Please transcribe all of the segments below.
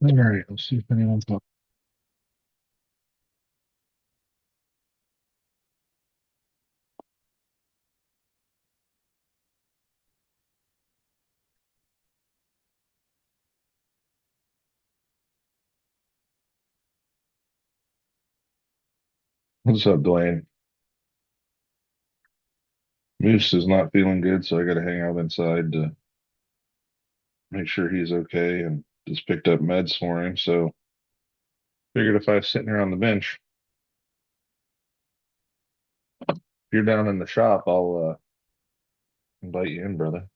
All right, let's see if anyone's up. What's up, Dwayne? Moose is not feeling good, so I got to hang out inside to make sure he's okay and just picked up meds for him. So figured if I was sitting here on the bench, if you're down in the shop, I'll invite you in, brother.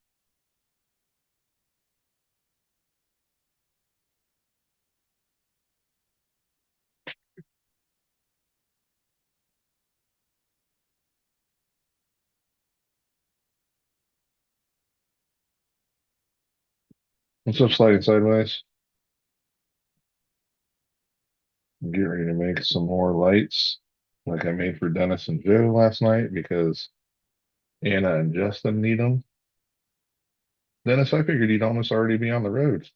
What's up, sliding sideways? I'm getting ready to make some more lights like I made for Dennis and Joe last night because Anna and Justin need them. Dennis, I figured you'd almost already be on the road.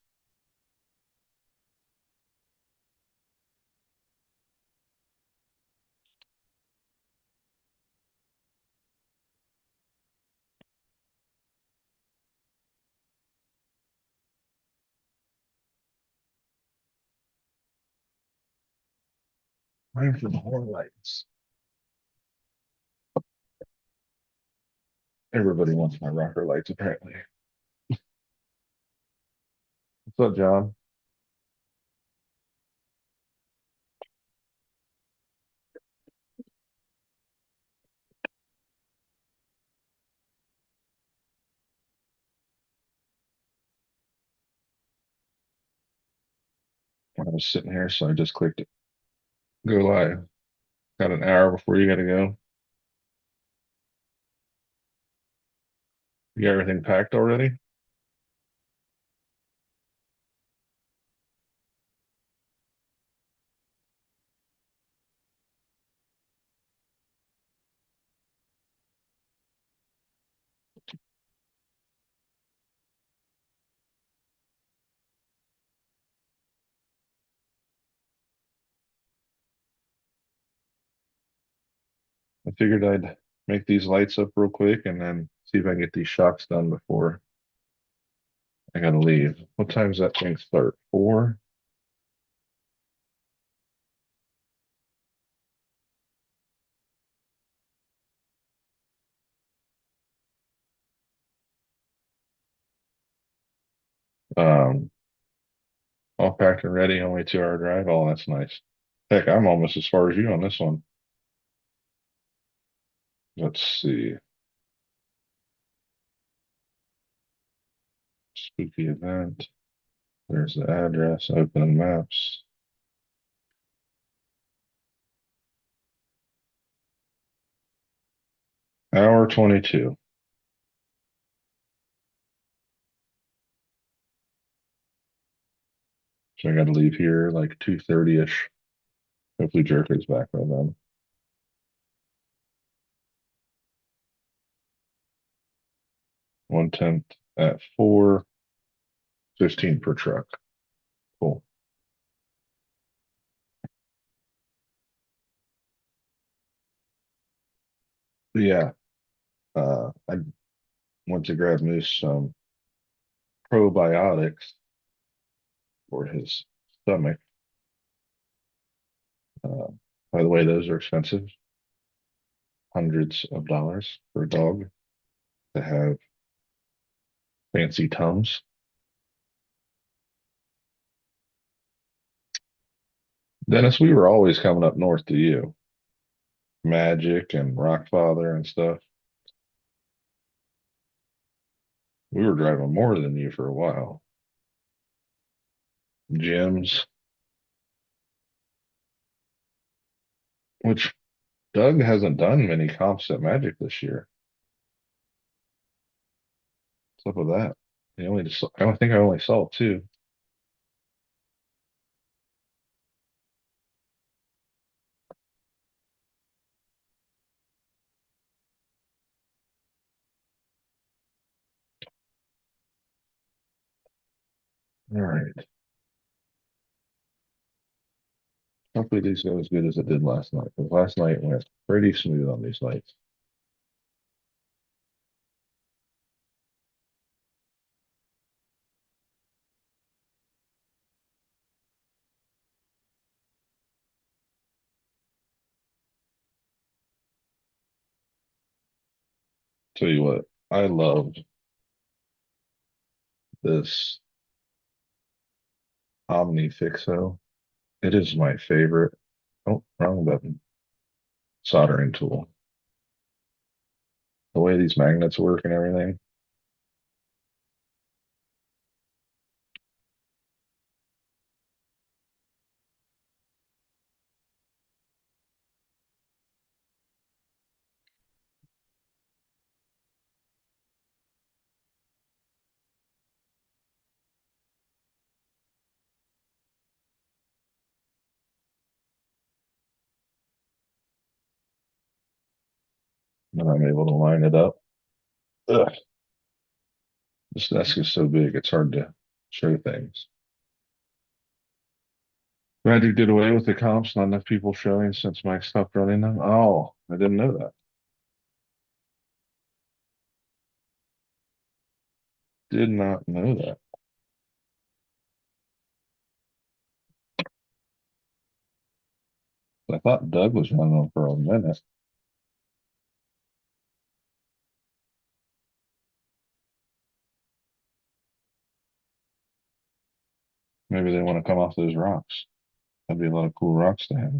Time for more lights. Everybody wants my rocker lights, apparently. What's up, John? I was sitting here, so I just clicked go live. Got an hour before you got to go. You got everything packed already? I figured I'd make these lights up real quick and then see if I can get these shocks done before I gotta leave. What time's that thing start? 4? Um, all packed and ready, only 2 hour drive. Oh, that's nice. Heck, I'm almost as far as you on this one. Let's see. Spooky event. There's the address. Open maps. Hour 22. So I gotta leave here like 2:30ish. Hopefully Jerker's back by then. 110th at 4:15 per truck. Cool. But yeah, I went to grab Moose some probiotics for his stomach. Uh, by the way, those are expensive, hundreds of dollars for a dog to have fancy Tums. Dennis, we were always coming up north to you, Magic and Rockfather and stuff. We were driving more than you for a while. JEMS, which Doug hasn't done many comps at Magic this year. What's up with that? I don't think I only saw two. All right. hopefully these go as good as it did last night. Because last night went pretty smooth on these lights. Tell you what, I love this Omni Fixo. It is my favorite. Oh, wrong button. Soldering tool. The way these magnets work and everything. And I'm able to line it up. Ugh, this desk is so big, it's hard to show things. Magic did away with the comps, not enough people showing since Mike stopped running them. Oh, I didn't know that. Did not know that. I thought Doug was running them for a minute. Maybe they want to come off those rocks. That'd be a lot of cool rocks to have.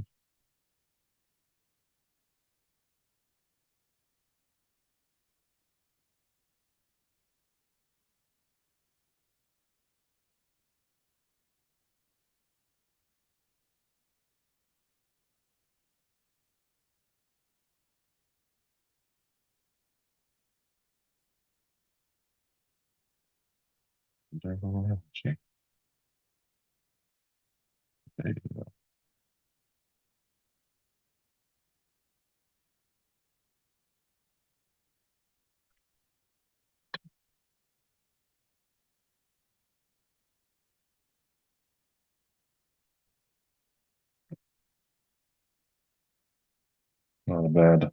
Not a bad.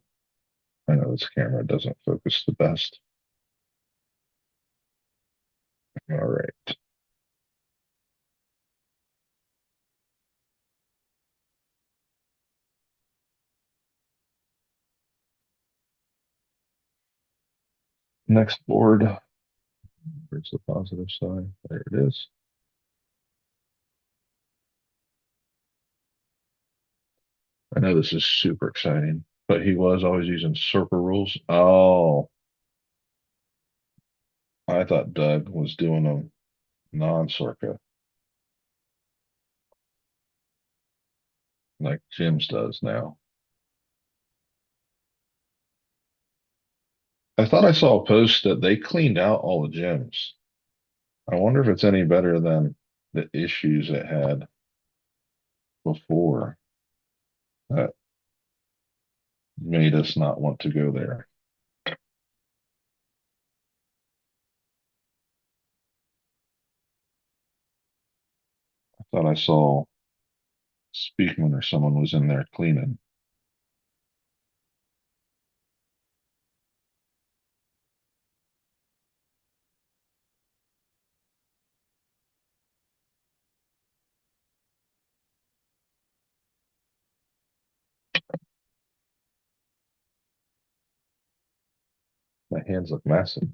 I know this camera doesn't focus the best. All right. Next board. Where's the positive side? There it is. I know this is super exciting, but he was always using circle rules. Oh, I thought Doug was doing them non-circa like JEMS does now. I thought I saw a post that they cleaned out all the gyms. I wonder if it's any better than the issues it had before that made us not want to go there. I thought I saw Speakman or someone was in there cleaning. My hands look massive.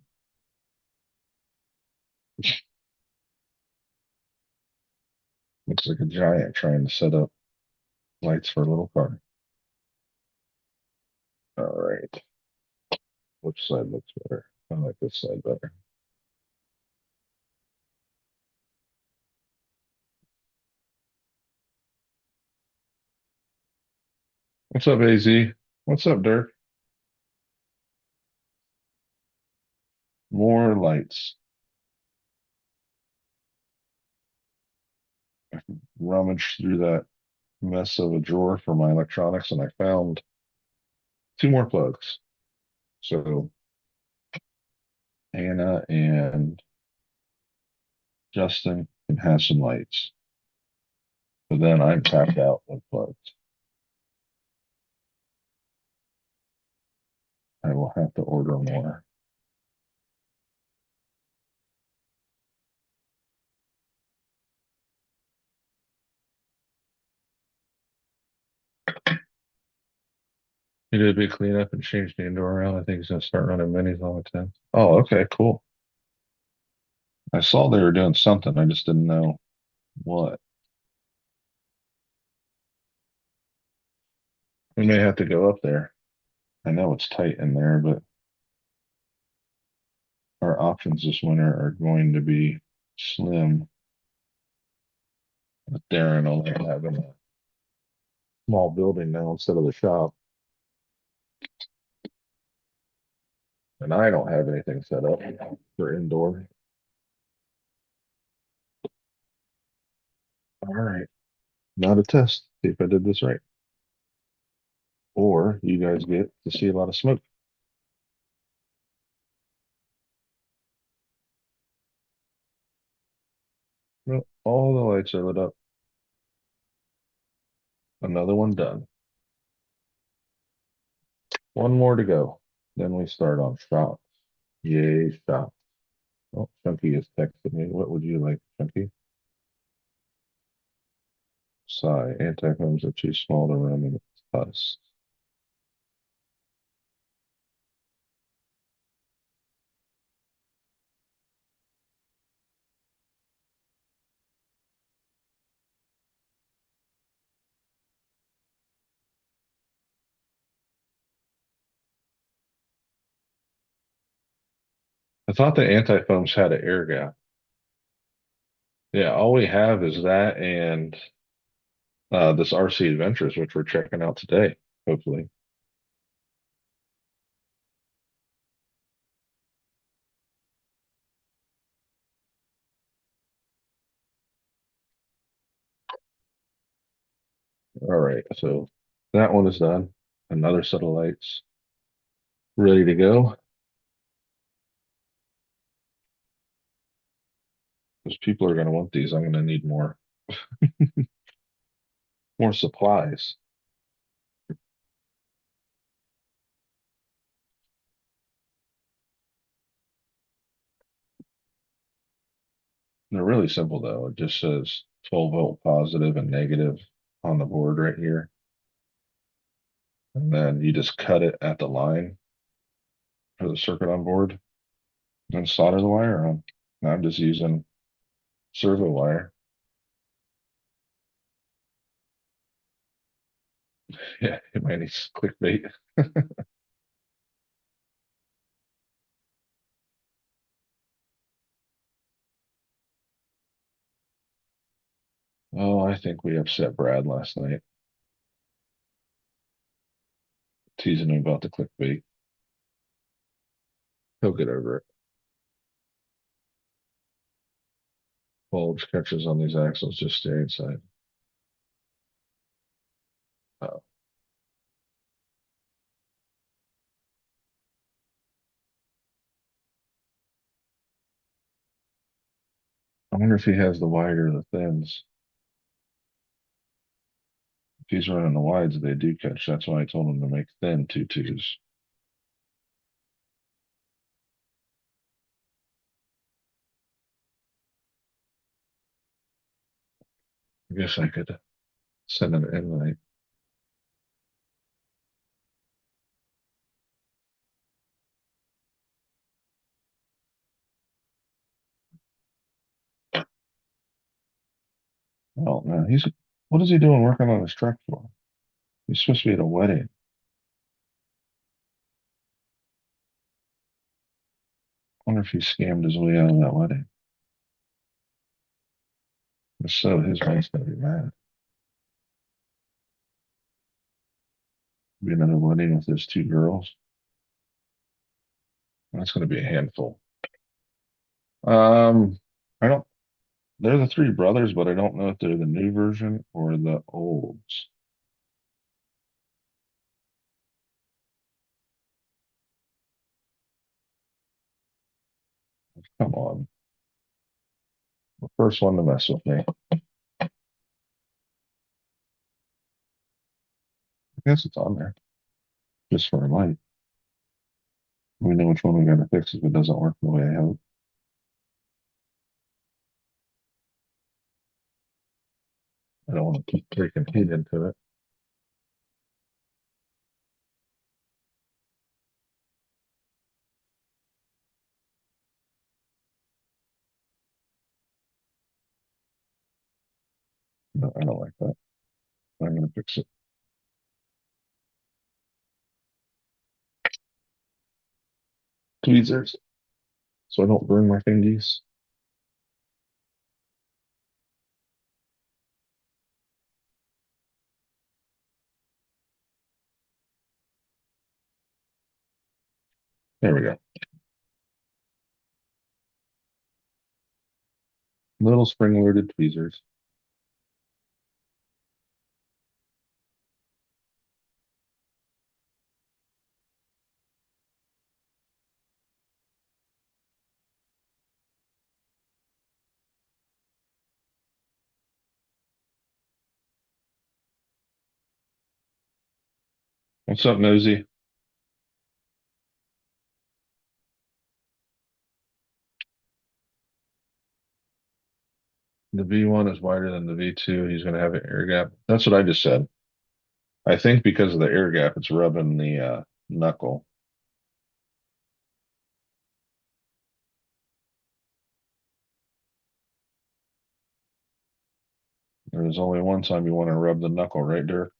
Looks like a giant trying to set up lights for a little car. All right. Which side looks better? I like this side better. What's up, AZ? What's up, Dirk? More lights. Rummaged through that mess of a drawer for my electronics and I found two more plugs. So Anna and Justin can have some lights. But then I'm tapped out with plugs. I will have to order more. He did a big cleanup and changed the indoor around. I think he's gonna start running minis on the 10th. Oh, okay, cool. I saw they were doing something. I just didn't know what. We may have to go up there. I know it's tight in there, but our options this winter are going to be slim with Darren only having a small building now instead of the shop. And I don't have anything set up for indoor. All right. Not a test. See if I did this right. Or you guys get to see a lot of smoke. Well, all the lights are lit up. Another one done. One more to go. Then we start on shops. Yay, shop. Oh, Chunky has texted me. What would you like, Chunky? Sigh. Anti-homes are too small to run in us. I thought the anti-foams had an air gap. Yeah, all we have is that and this RC Adventures, which we're checking out today, hopefully. All right, so that one is done. Another set of lights ready to go. Because people are going to want these. I'm going to need more supplies. They're really simple though. It just says 12-volt positive and negative on the board right here. And then you just cut it at the line for the circuit on board and solder the wire on. Now I'm just using servo wire. Yeah, it might need clickbait. Oh, I think we upset Brad last night, teasing him about the clickbait. He'll get over it. Bulge catches on these axles, just stay inside. Uh, I wonder if he has the wide or the thins. If he's running the wides, they do catch. That's why I told him to make thin 2.2s. I guess I could send him an invite. Oh man, what is he doing working on his truck for? He's supposed to be at a wedding. I wonder if he scammed his way out of that wedding. If so, his wife's gonna be mad. Be another wedding with those two girls. That's gonna be a handful. Um, I don't. They're the three brothers, but I don't know if they're the new version or the olds. Come on, the first one to mess with me. guess it's on there just for a light. We know which one we gotta fix if it doesn't work the way I have it. I don't want to keep taking heat into it. No, I don't like that. I'm gonna fix it. Tweezers, so I don't burn my fingies. There we go. Little spring-loaded tweezers. What's up, Nosy? The V1 is wider than the V2. He's gonna have an air gap. That's what I just said. I think because of the air gap, it's rubbing the knuckle. There's only one time you want to rub the knuckle, right there.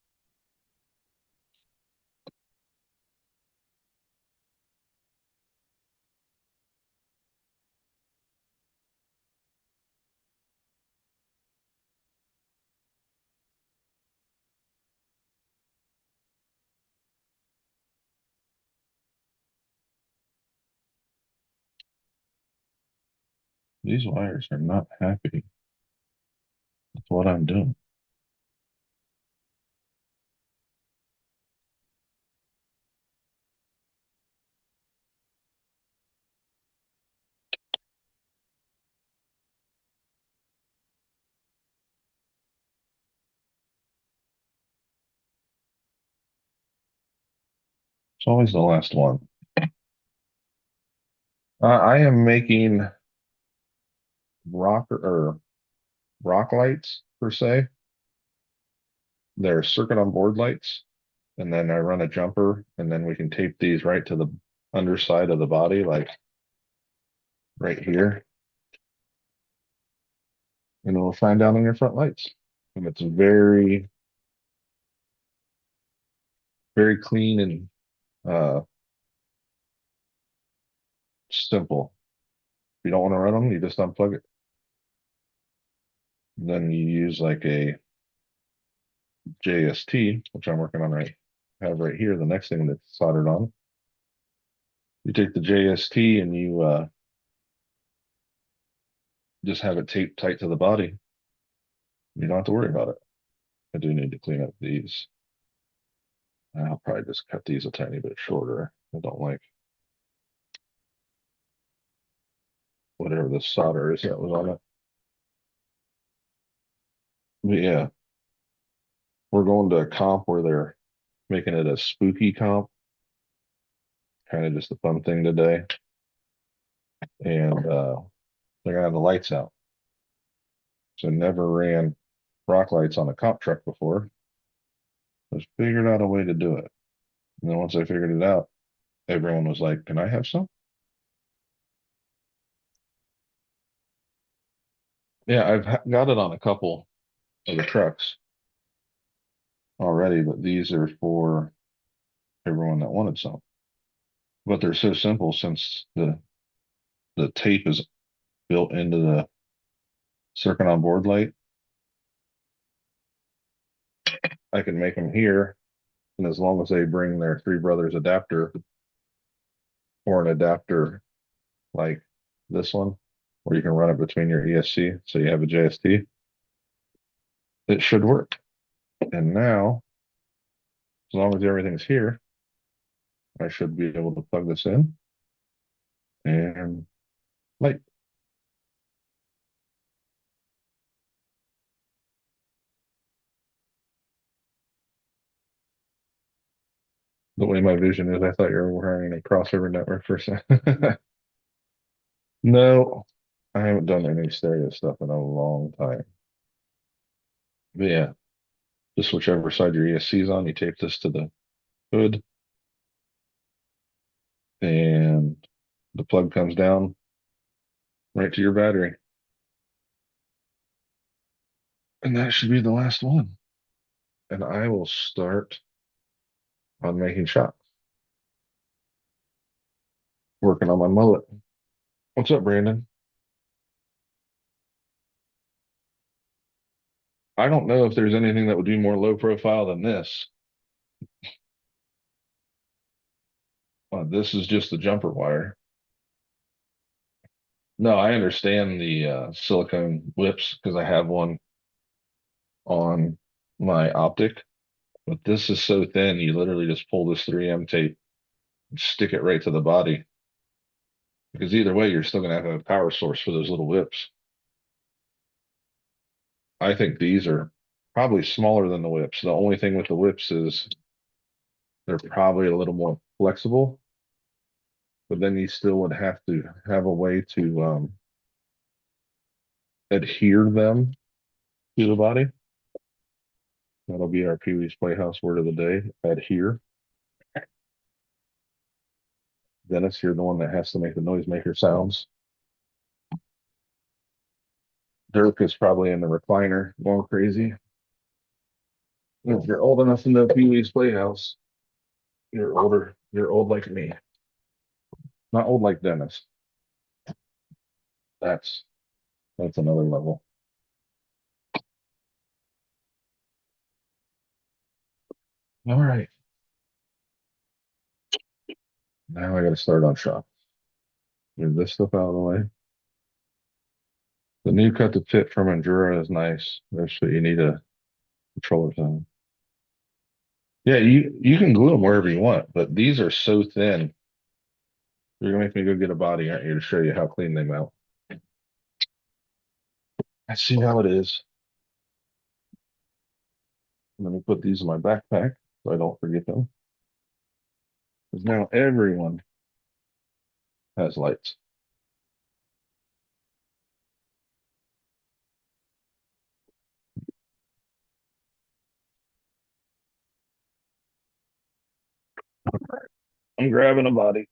These wires are not happy with what I'm doing. It's always the last one. I am making rock lights per se. They're circuit on board lights, and then I run a jumper, and then we can tape these right to the underside of the body, like right here, and it'll shine down on your front lights. And it's very, very clean and simple. If you don't want to run them, you just unplug it. Then you use like a JST, which I'm working on have right here, the next thing that's soldered on. You take the JST and you just have it taped tight to the body. You don't have to worry about it. I do need to clean up these. I'll probably just cut these a tiny bit shorter. I don't like whatever the solder is that was on it. But yeah, we're going to a comp where they're making it a spooky comp. Kind of just a fun thing today. And they're gonna have the lights out. So never ran rock lights on a comp truck before. Just figured out a way to do it. And then once I figured it out, everyone was like, "Can I have some?" Yeah, got it on a couple of the trucks already, but these are for everyone that wanted some. But they're so simple since the tape is built into the circuit on board light. I can make them here, and as long as they bring their Three Brothers adapter or an adapter like this one, where you can run it between your ESC, so you have a JST, it should work. And now, as long as everything's here, I should be able to plug this in and light. The way my vision is, I thought you were wearing a crossover network for a second. No, I haven't done any stereo stuff in a long time. But yeah, just whichever side your ESC is on, you tape this to the hood and the plug comes down right to your battery. And that should be the last one. And I will start on making shots, working on my mullet. What's up, Brandon? I don't know if there's anything that would be more low profile than this. This is just the jumper wire. No, I understand the silicone whips because I have one on my optic, but this is so thin, you literally just pull this 3M tape and stick it right to the body. Because either way, you're still going to have a power source for those little whips. I think these are probably smaller than the whips. The only thing with the whips is they're probably a little more flexible, but then you still would have to have a way to adhere them to the body. That'll be our Pee Wee's Playhouse word of the day, adhere. Dennis, you're the one that has to make the noisemaker sounds. Dirk is probably in the recliner going crazy. If you're old enough to know Pee Wee's Playhouse, you're older. You're old like me. Not old like Dennis. That's that's another level. All right. Now I got to start on shop. Move this stuff out of the way. The new cut to fit from Endura is nice. That's what you need a controller thing. Yeah, you can glue them wherever you want, but these are so thin. You're gonna make me go get a body, aren't you, to show you how clean they melt. I see how it is. Let me put these in my backpack so I don't forget them. Because now everyone has lights. I'm grabbing a body.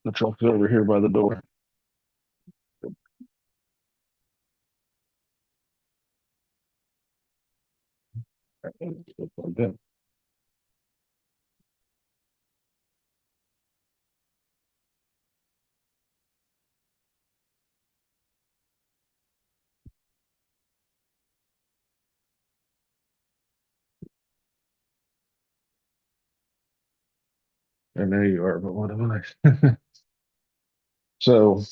The truck's over here by the door. And there you are, but what am I? So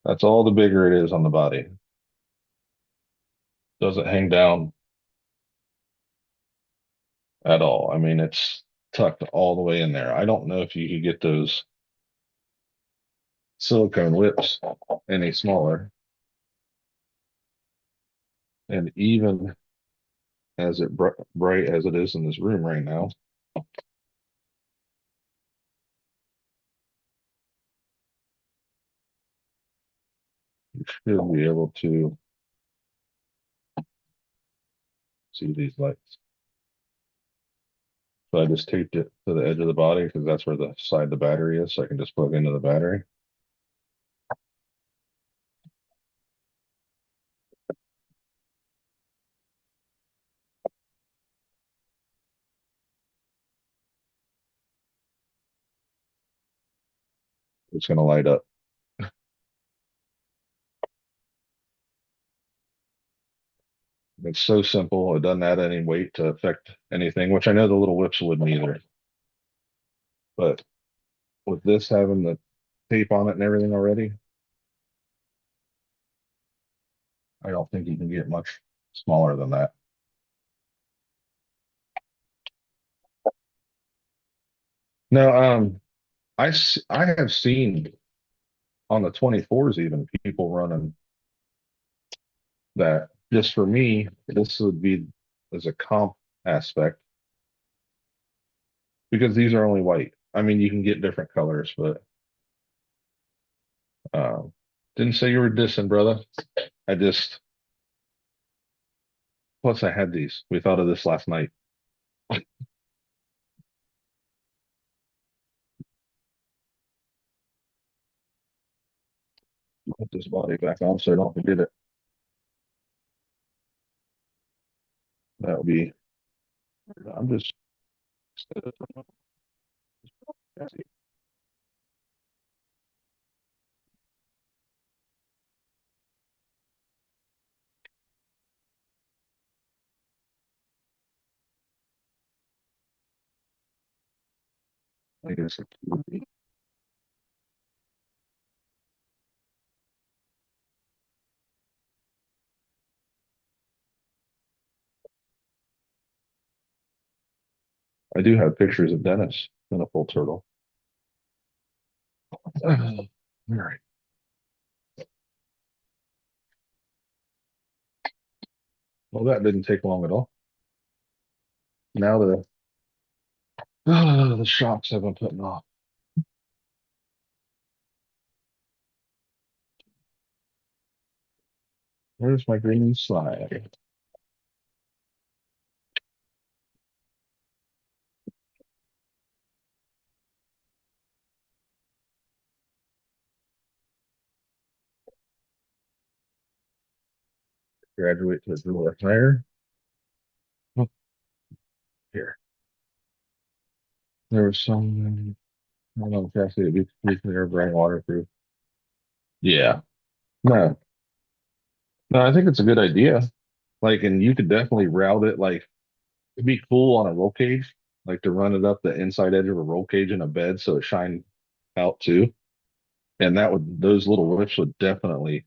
that's all the bigger it is on the body. Doesn't hang down at all. I mean, it's tucked all the way in there. I don't know if you could get those silicone whips any smaller. And even as bright as it is in this room right now, you should be able to see these lights. So I just taped it to the edge of the body because that's where the side the battery is. So I can just plug into the battery. It's going to light up. It's so simple. It doesn't add any weight to affect anything, which I know the little whips wouldn't either. But with this having the tape on it and everything already, I don't think you can get much smaller than that. No, I have seen on the 24s even people running that. Just for me, this would be as a comp aspect. because these are only white. I mean, you can get different colors, but um, didn't say you were dissing, brother. I just plus I had these. We thought of this last night. Put this body back on so I don't forget it. That would be. I'm just. I guess I do have pictures of Dennis in a full turtle. All right. Well, that didn't take long at all. Now the shocks have been putting off. Where's my green slide? Graduate to a drawer higher. Oh, here. There was some, I don't know if that's it. We clear bright waterproof. Yeah. No, no, I think it's a good idea. Like, and you could definitely route it. Like, it'd be cool on a roll cage, like to run it up the inside edge of a roll cage in a bed so it shine out too. And that would, those little whips would definitely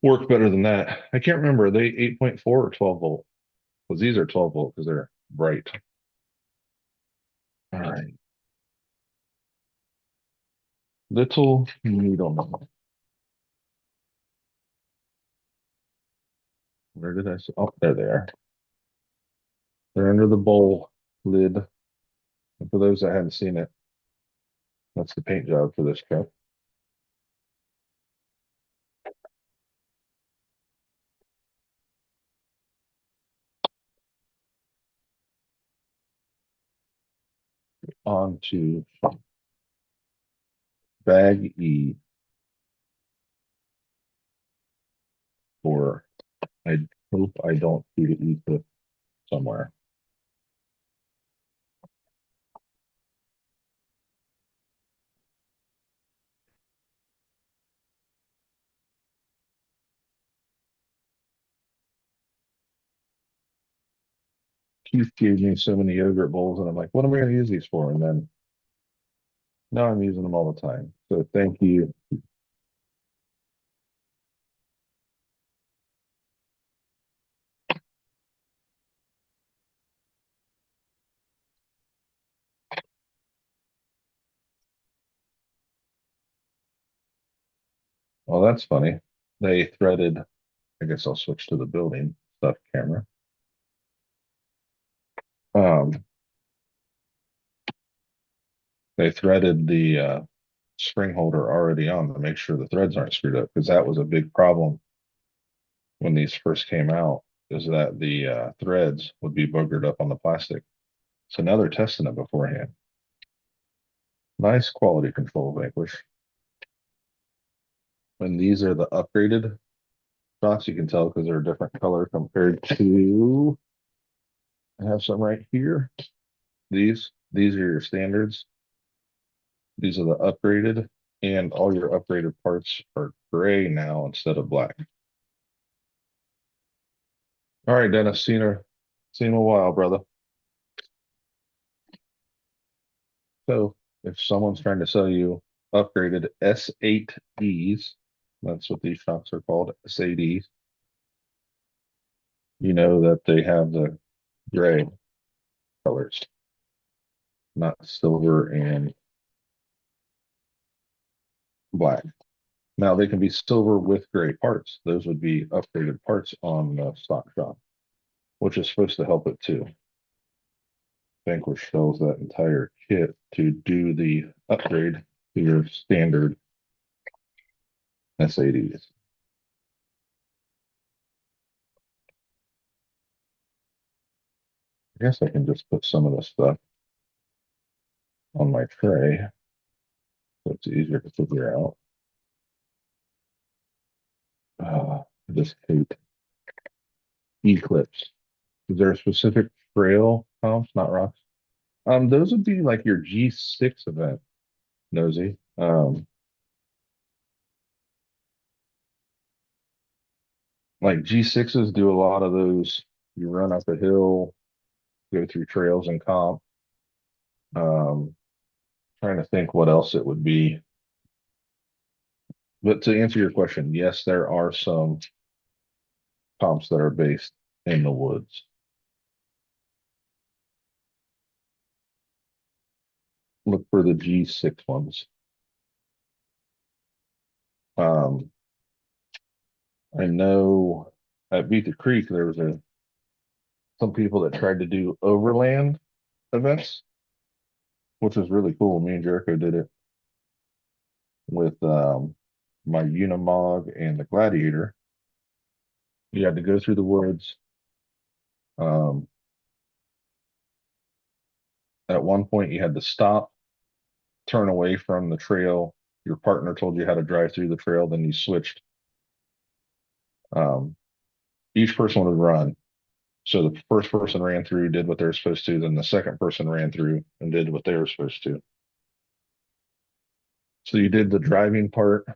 work better than that. I can't remember. Are they 8.4 or 12 volt? Because these are 12 volt because they're bright. All right. Little needle. Where did I see? Oh, there they are. They're under the bowl lid. And for those that haven't seen it, that's the paint job for this cup. On to bag E for I hope I don't do the E clip somewhere. Keith gave me so many yogurt bowls, and I'm like, what am I going to use these for? And then now I'm using them all the time. So thank you. Well, that's funny. They threaded, I guess I'll switch to the building stuff camera. Um, they threaded the spring holder already on to make sure the threads aren't screwed up because that was a big problem when these first came out, is that the threads would be boogered up on the plastic. So now they're testing it beforehand. Nice quality control, Vanquish. And these are the upgraded shots. You can tell because they're a different color compared to, I have some right here. These are your standards. These are the upgraded, and all your upgraded parts are gray now instead of black. All right, Dennis, seen a while, brother. So if someone's trying to sell you upgraded S8Es, that's what these shocks are called, S8Es, you know that they have the gray colors, not silver and black. Now they can be silver with gray parts. Those would be upgraded parts on the stock shop, which is supposed to help it too. Vanquish sells that entire kit to do the upgrade to your standard SADs. I guess I can just put some of this stuff on my tray so it's easier to figure out. I just hate Eclipse. Is there a specific trail comps, not rocks? Those would be like your G6 event, Nosy. Like G6s do a lot of those. You run up a hill, go through trails and comp. Um, Trying to think what else it would be. But to answer your question, yes, there are some comps that are based in the woods. Look for the G6 ones. Um, I know at Beat the Creek there was some people that tried to do overland events, which was really cool. Me and Jericho did it with my Unimog and the Gladiator. You had to go through the woods. Um, at one point, you had to stop, turn away from the trail. Your partner told you how to drive through the trail, then you switched. Um, each person would run. So the first person ran through, did what they were supposed to, then the second person ran through and did what they were supposed to. So you did the driving part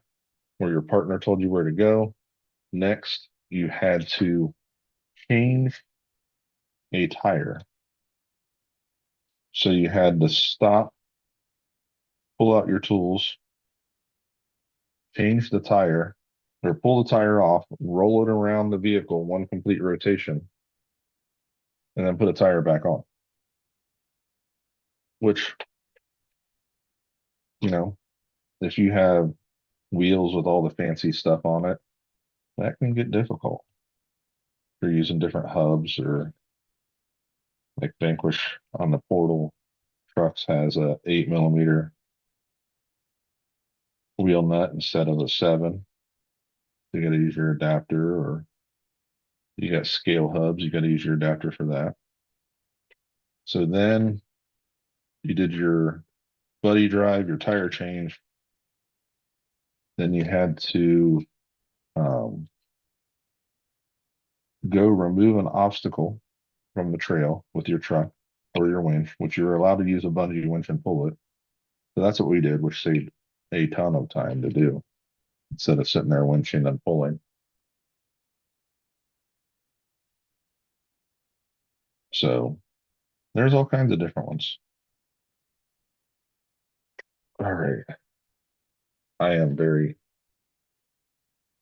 where your partner told you where to go. Next, you had to change a tire. So you had to stop, pull out your tools, change the tire, or pull the tire off, roll it around the vehicle one complete rotation, and then put a tire back on. Which, you know, if you have wheels with all the fancy stuff on it, that can get difficult. If you're using different hubs or like Vanquish on the Portal trucks has a 8 millimeter wheel nut instead of a 7. You got to use your adapter, or you got scale hubs. You got to use your adapter for that. So then you did your buddy drive, your tire change. Then you had to um, go remove an obstacle from the trail with your truck or your winch, which you're allowed to use a bungee winch and pull it. So that's what we did, which saved a ton of time to do instead of sitting there winching and pulling. So there's all kinds of different ones. All right. I am very,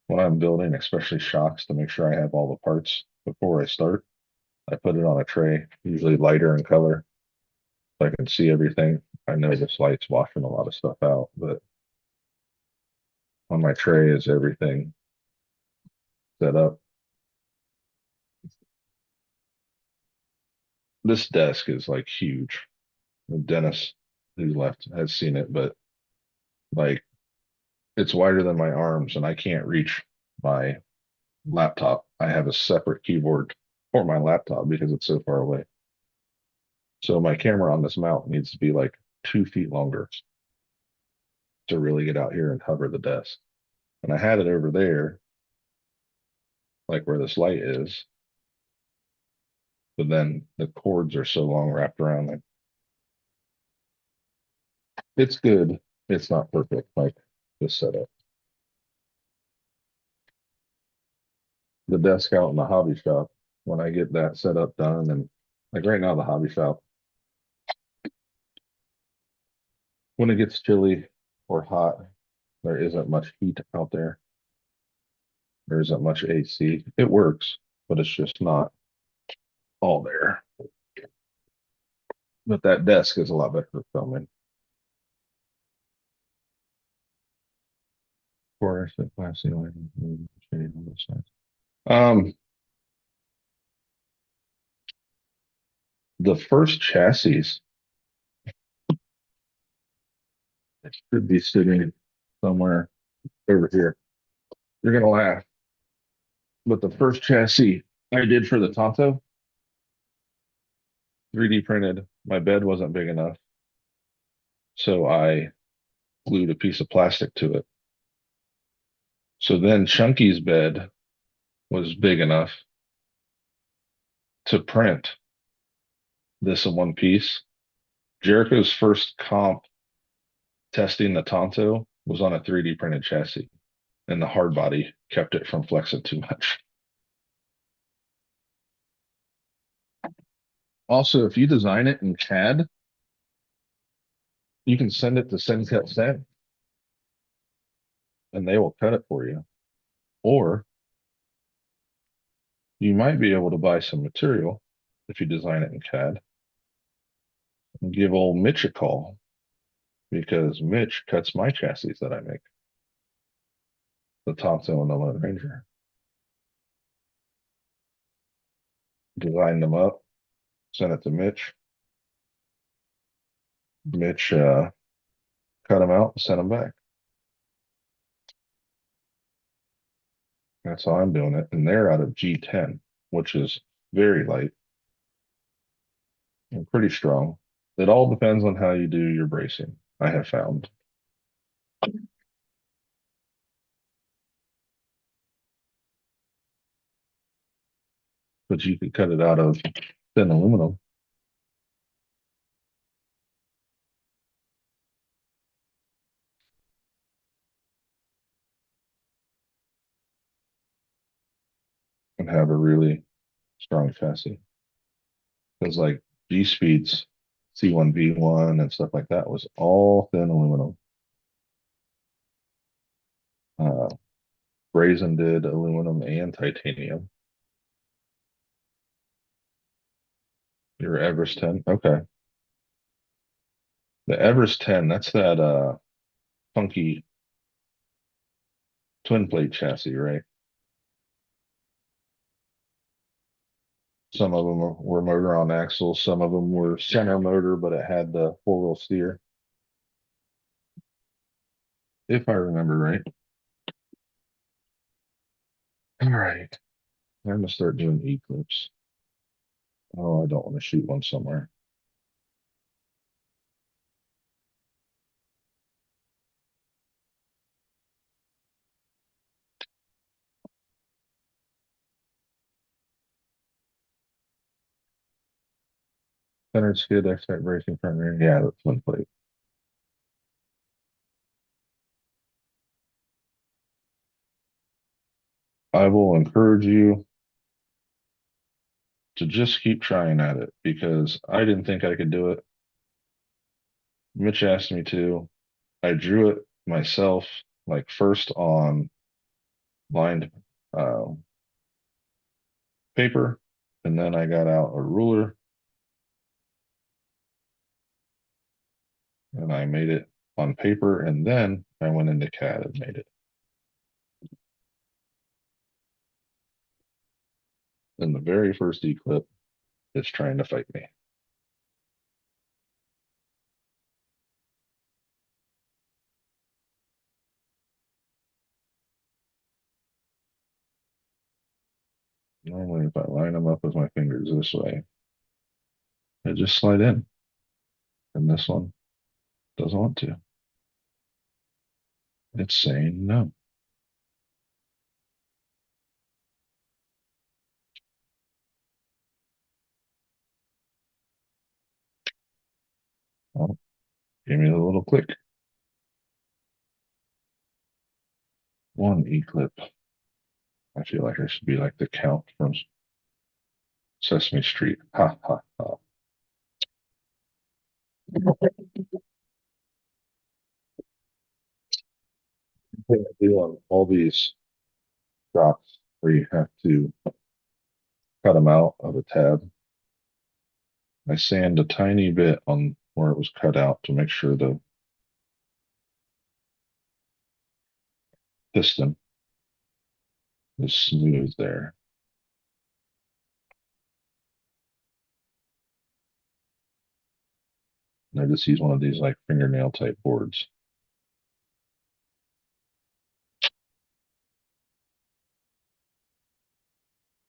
when I'm building, especially shocks, to make sure I have all the parts before I start, I put it on a tray, usually lighter in color, so I can see everything. I know this light's washing a lot of stuff out, but on my tray is everything set up. This desk is like huge. Dennis, who left, has seen it, but like it's wider than my arms and I can't reach my laptop. I have a separate keyboard for my laptop because it's so far away. So my camera on this mount needs to be like 2 feet longer to really get out here and cover the desk. And I had it over there, like where this light is, but then the cords are so long wrapped around it. It's good. It's not perfect like this setup. The desk out in the hobby shop, when I get that setup done, and like right now, the hobby shop, when it gets chilly or hot, there isn't much heat out there. There isn't much AC. It works, but it's just not all there. But that desk is a lot better for filming. Of course, the glass ceiling, shade on the side. Um, The first chassis should be sitting somewhere over here. You're gonna laugh, but the first chassis I did for the Tonto, 3D printed. My bed wasn't big enough, so I glued a piece of plastic to it. So then Chunky's bed was big enough to print this in one piece. Jericho's first comp testing the Tonto was on a 3D printed chassis, and the hard body kept it from flexing too much. Also, if you design it in CAD, you can send it to Send Cut Send, and they will cut it for you. Or you might be able to buy some material if you design it in CAD and give old Mitch a call because Mitch cuts my chassis that I make, the Tonto and the Lone Ranger. Design them up, send it to Mitch. Mitch cut them out, and send them back. That's how I'm doing it. And they're out of G10, which is very light and pretty strong. It all depends on how you do your bracing, I have found. But you could cut it out of thin aluminum. And have a really strong chassis. Because like G Speed's C1V1 and stuff like that was all thin aluminum. Uh, Brazen did aluminum and titanium. Your Everest 10, okay. The Everest 10, that's that funky twin plate chassis, right? Some of them were motor on axles, some of them were center motor, but it had the four-wheel steer, if I remember right. All right, I'm gonna start doing E-clips. Oh, I don't want to shoot one somewhere. Centered skid, X-type bracing front rear. Yeah, that's twin plate. I will encourage you to just keep trying at it because I didn't think I could do it. Mitch asked me to. I drew it myself, like first on lined uh, paper, and then I got out a ruler and I made it on paper, and then I went into CAD and made it. And the very first E-clip is trying to fight me. Normally, if I line them up with my fingers this way, they just slide in. And this one doesn't want to. It's saying no. Oh, give me a little click. One E-clip. I feel like I should be like the Count from Sesame Street. Ha ha ha. Thing I do on all these shots where you have to cut them out of a tab. I sand a tiny bit on where it was cut out to make sure the piston is smooth there. I just use one of these like fingernail type boards.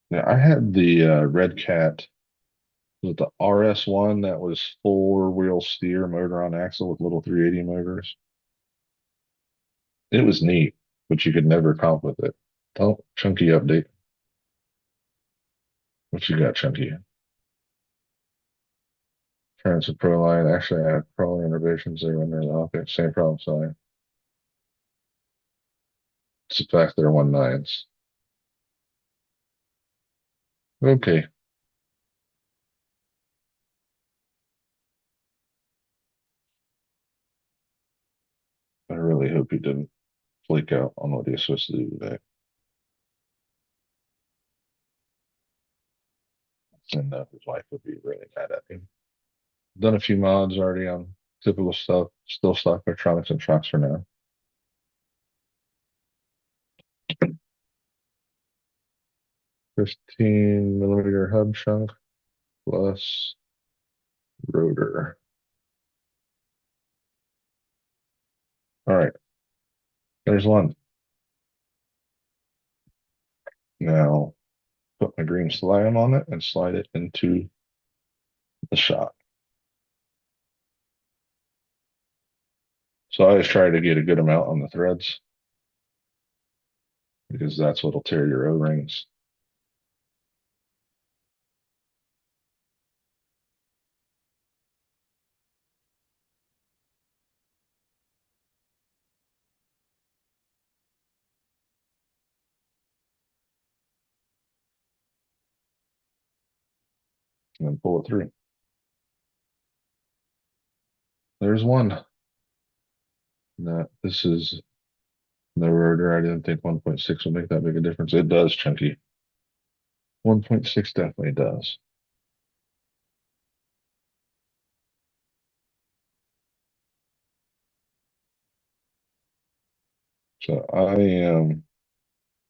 Yeah, I had the Red Cat with the RS1 that was four-wheel steer motor on axle with little 380 motors. It was neat, but you could never comp with it. Oh, Chunky update. What you got, Chunky? Transit Pro line. Actually, I have Pro innovations there in there. Okay, same problem. Sorry. It's the fact they're 1.9s. Okay. I really hope he didn't flake out on what he was supposed to do today. And his wife would be really mad at him. Done a few mods already on typical stuff. Still stock electronics and shocks for now. 15 millimeter hub shrunk plus rotor. All right, there's one. Now put my green slime on it and slide it into the shock. So I always try to get a good amount on the threads because that's what'll tear your O-rings. And then pull it through. There's one. That this is the rotor. I didn't think 1.6 would make that big a difference. It does, Chunky. 1.6 definitely does. So I am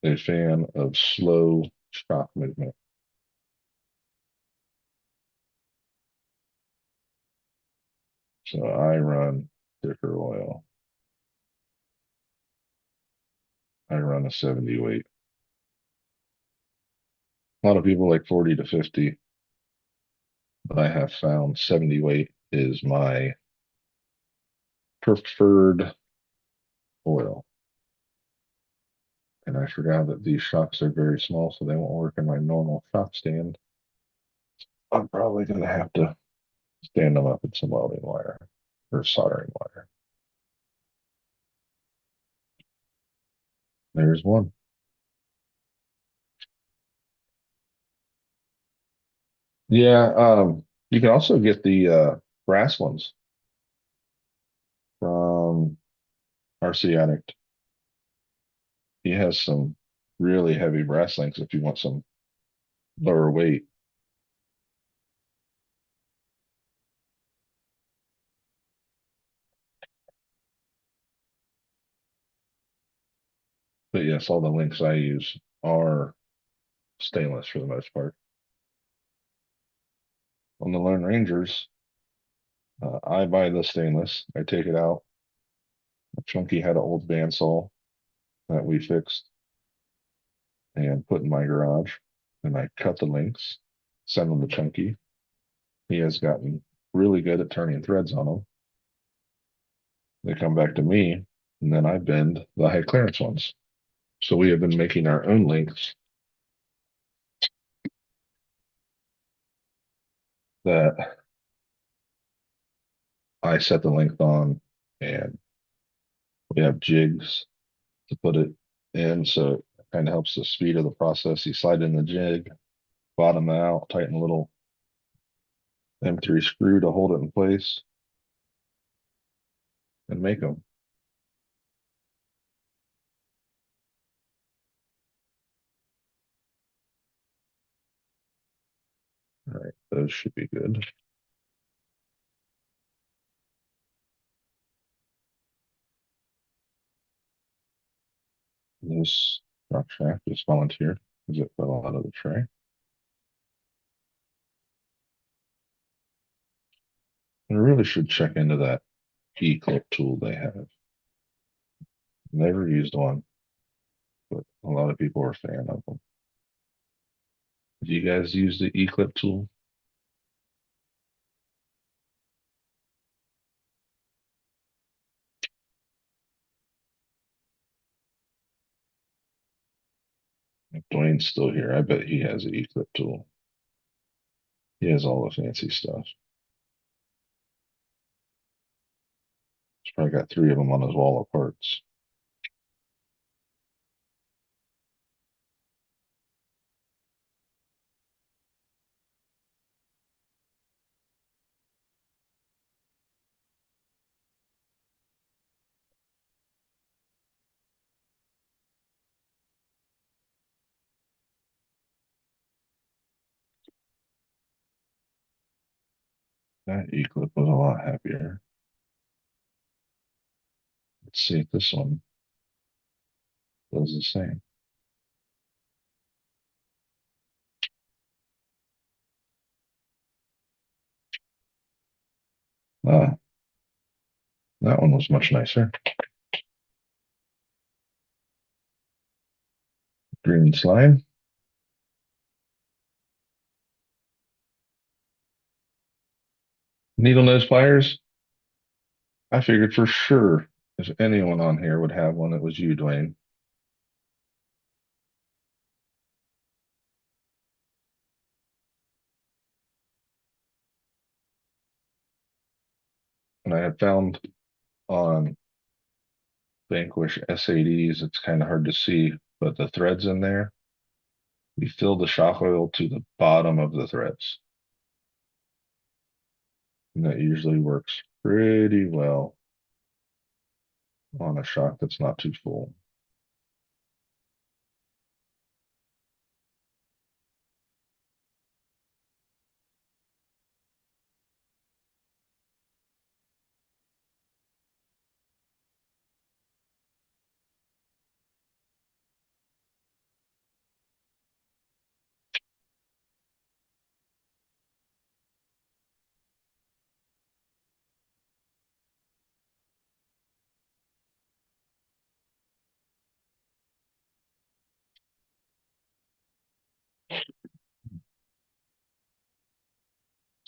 a fan of slow shock movement. So I run thicker oil. I run a 70 weight. A lot of people like 40 to 50, but I have found 70 weight is my preferred oil. And I forgot that these shocks are very small, so they won't work in my normal shock stand. I'm probably going to have to stand them up in some welding wire or soldering wire. There's one. Yeah, you can also get the brass ones from RC Addict. He has some really heavy brass links if you want some lower weight. But yes, all the links I use are stainless for the most part. On the Lone Rangers, I buy the stainless. I take it out. Chunky had an old bandsaw that we fixed and put in my garage, and I cut the links, send them to Chunky. He has gotten really good at turning threads on them. They come back to me, and then I bend the high clearance ones. So we have been making our own links that I set the length on, and we have jigs to put it in. So it kind of helps the speed of the process. You slide in the jig, bottom out, tighten a little M3 screw to hold it in place, and make them. All right, those should be good. This rock shaft is volunteer because it fell out of the tray. I really should check into that E-clip tool they have. Never used one, but a lot of people are a fan of them. Do you guys use the E-clip tool? If Dwayne's still here, I bet he has the E-clip tool. He has all the fancy stuff. He's probably got three of them on his wall of parts. That E-clip was a lot happier. Let's see if this one does the same. Ah, that one was much nicer. Green slime. Needle nose pliers. I figured for sure if anyone on here would have one, it was you, Dwayne. And I had found on Vanquish SADs, it's kind of hard to see, but the threads in there, you fill the shock oil to the bottom of the threads. And that usually works pretty well on a shock that's not too full.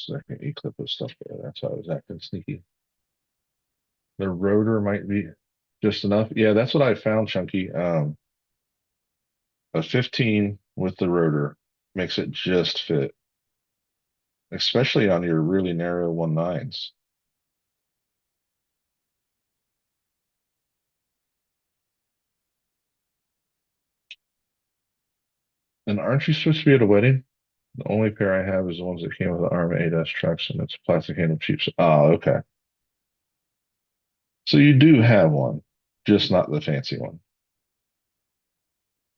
Second E-clip was stuff there. That's how I was acting sneaky. The rotor might be just enough. Yeah, that's what I found, Chunky. A 15 with the rotor makes it just fit, especially on your really narrow 1.9s. And aren't you supposed to be at a wedding? The only pair I have is the ones that came with the ARM 8S trucks, and it's plastic handle cheap. Oh, okay. So you do have one, just not the fancy one.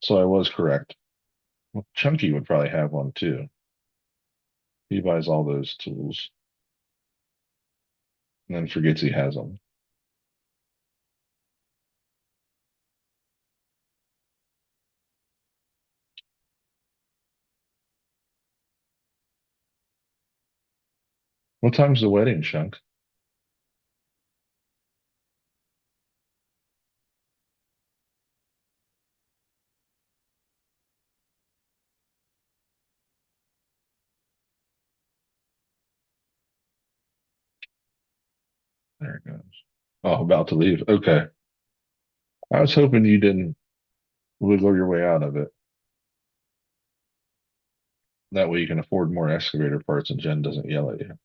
So I was correct. Well, Chunky would probably have one too. He buys all those tools and then forgets he has them. What time's the wedding, Chunk? There it goes. Oh, about to leave. Okay. I was hoping you didn't wiggle your way out of it. That way you can afford more excavator parts and Jen doesn't yell at you.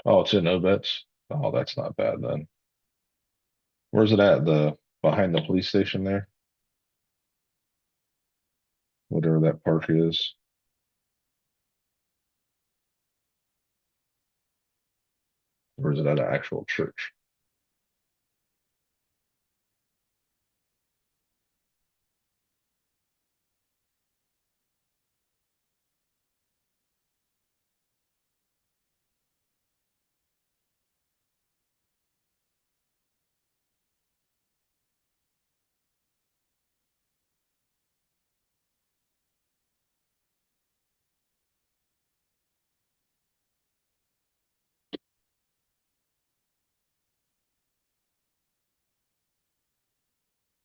Oh, it's in Obet's. Oh, that's not bad then. Where's it at? The behind the police station there? Whatever that park is. Or is it at an actual church?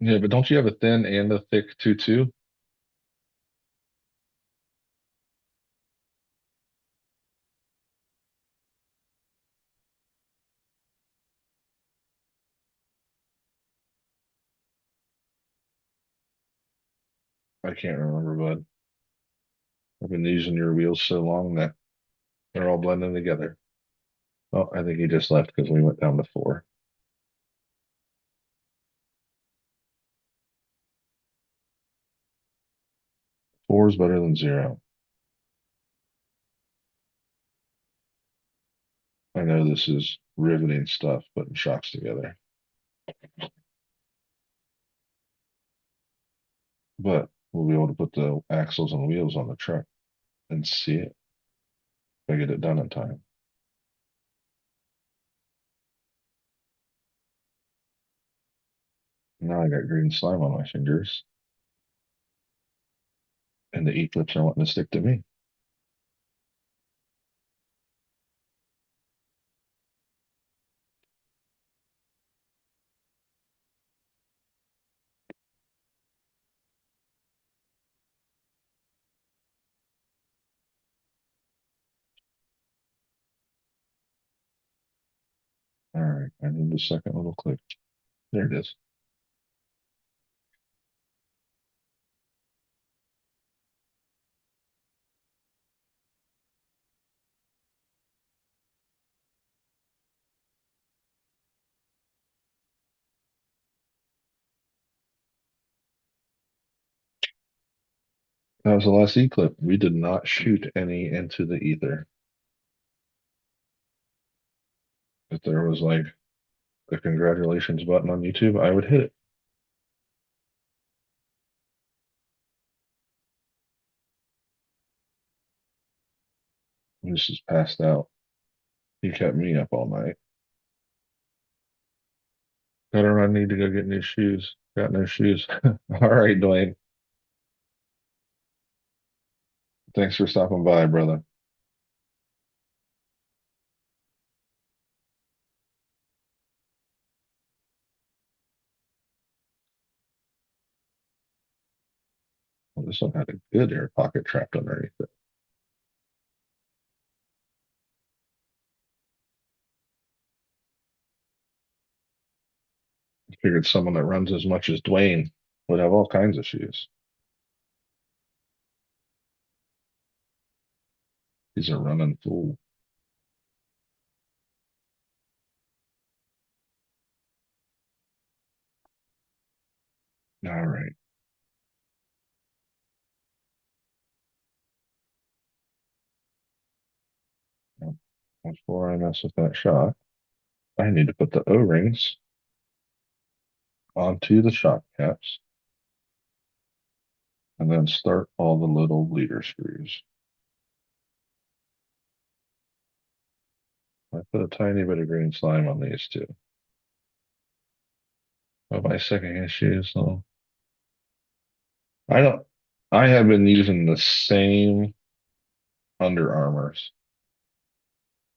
Yeah, but don't you have a thin and a thick two? I can't remember, bud. I've been using your wheels so long that they're all blending together. Oh, I think he just left because we went down to four. Four is better than zero. I know this is riveting stuff, putting shocks together, but we'll be able to put the axles and wheels on the truck and see it if I get it done in time. Now I got green slime on my fingers, and the E-clips are wanting to stick to me. All right, I need the second little clip. There it is. That was the last E-clip. We did not shoot any into the ether. If there was like the congratulations button on YouTube, I would hit it. This is passed out. He kept me up all night. Better run, need to go get new shoes. Got no shoes. All right, Dwayne. Thanks for stopping by, brother. Well, this one had a good air pocket trapped underneath it. I figured someone that runs as much as Dwayne would have all kinds of shoes. He's a running fool. All right. Well, before I mess with that shot, I need to put the O-rings onto the shock caps and then start all the little leader screws. I put a tiny bit of green slime on these too. Oh, my secondhand shoes, though. I don't. I have been using the same Under Armours.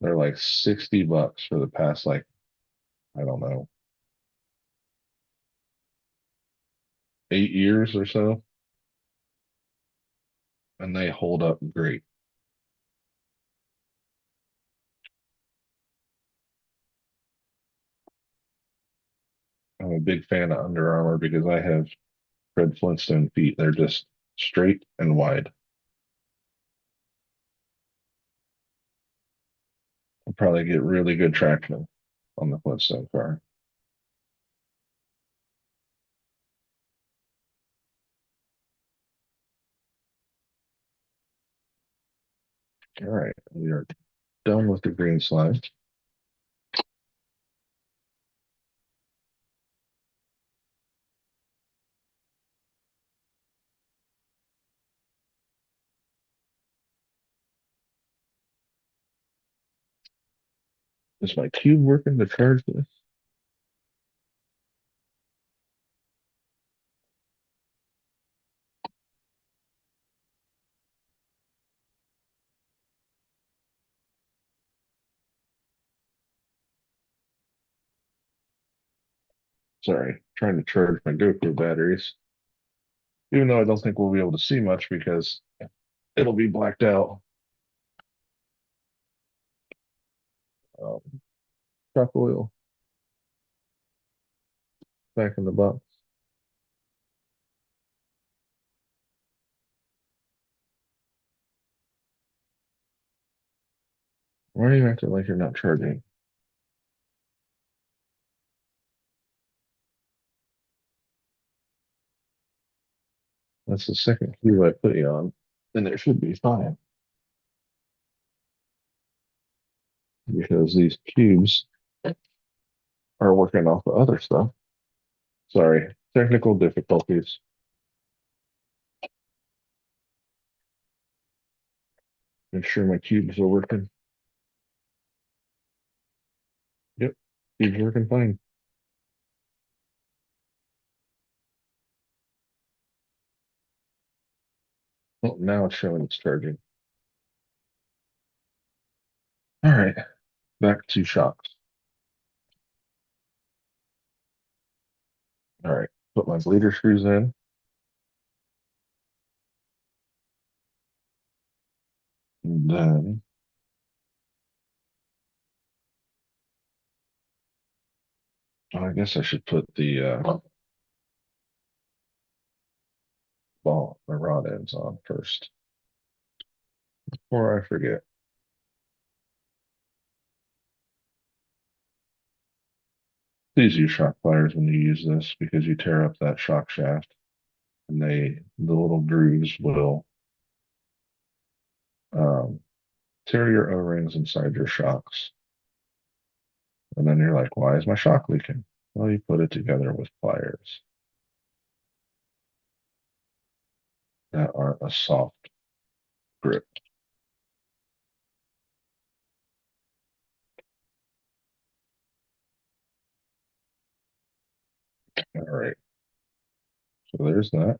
They're like $60 for the past like I don't know 8 years or so, and they hold up great. I'm a big fan of Under Armour because I have Fred Flintstone feet. They're just straight and wide. I'll probably get really good traction on the Flintstone car. All right, we are done with the green slime. Is my cube working to charge this? Sorry, trying to charge my GoPro batteries. Even though I don't think we'll be able to see much because it'll be blacked out. Um, truck oil back in the box. Why are you acting like you're not charging? That's the second cube I put you on, and it should be fine because these cubes are working off the other stuff. Sorry, technical difficulties. Make sure my cubes are working. Yep, cubes working fine. Oh, now it's showing it's charging. All right, back to shocks. All right, put my bleeder screws in. And then I guess I should put the my rod ends on first, before I forget. Please use shock pliers when you use this because you tear up that shock shaft, and the little grooves will um, tear your O-rings inside your shocks. And then you're like, why is my shock leaking? Well, you put it together with pliers that are a soft grip. All right, so there's that.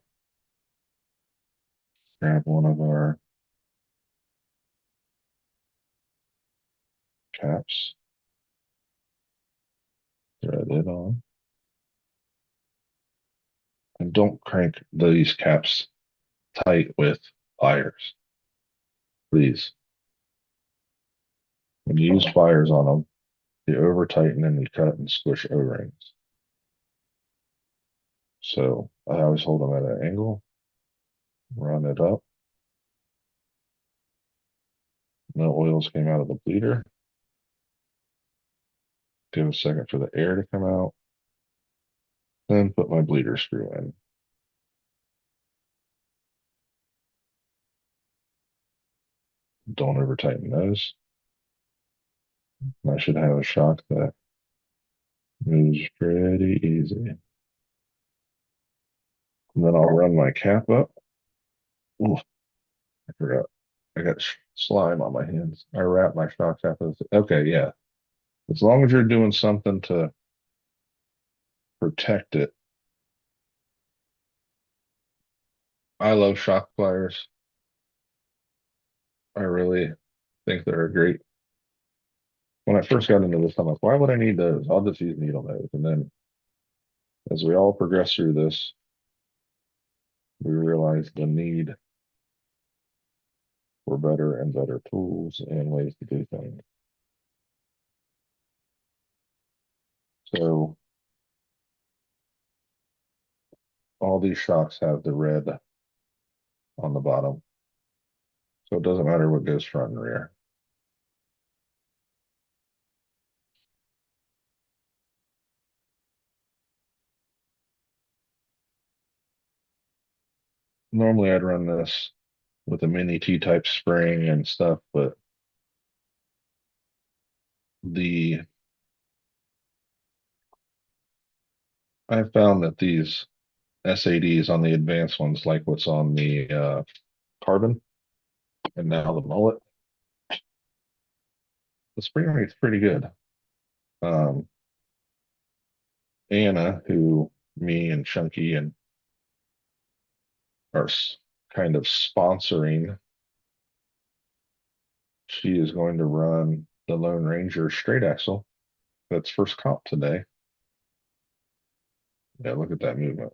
Grab one of our caps, thread it on, and don't crank these caps tight with pliers, please. When you use pliers on them, you over tighten and you cut and squish O-rings. So I always hold them at an angle, run it up. No oils came out of the bleeder. Give a second for the air to come out. Then put my bleeder screw in. Don't over tighten those. I should have a shock that moves pretty easy. And then I'll run my cap up. Ooh, I forgot. I got slime on my hands. I wrap my shock cap. Okay, yeah. As long as you're doing something to protect it. I love shock pliers. I really think they're a great. When I first got into this, I'm like, why would I need those? I'll just use needle nose. And then as we all progress through this, we realize the need for better and better tools and ways to do things. So all these shocks have the red on the bottom. So it doesn't matter what goes front and rear. Normally I'd run this with a mini T-type spring and stuff, but the I found that these SADs on the advanced ones, like what's on the carbon and now the mullet, the spring rate's pretty good. Um, Anna, who me and Chunky and are kind of sponsoring, she is going to run the Lone Ranger straight axle. That's first comp today. Yeah, look at that movement.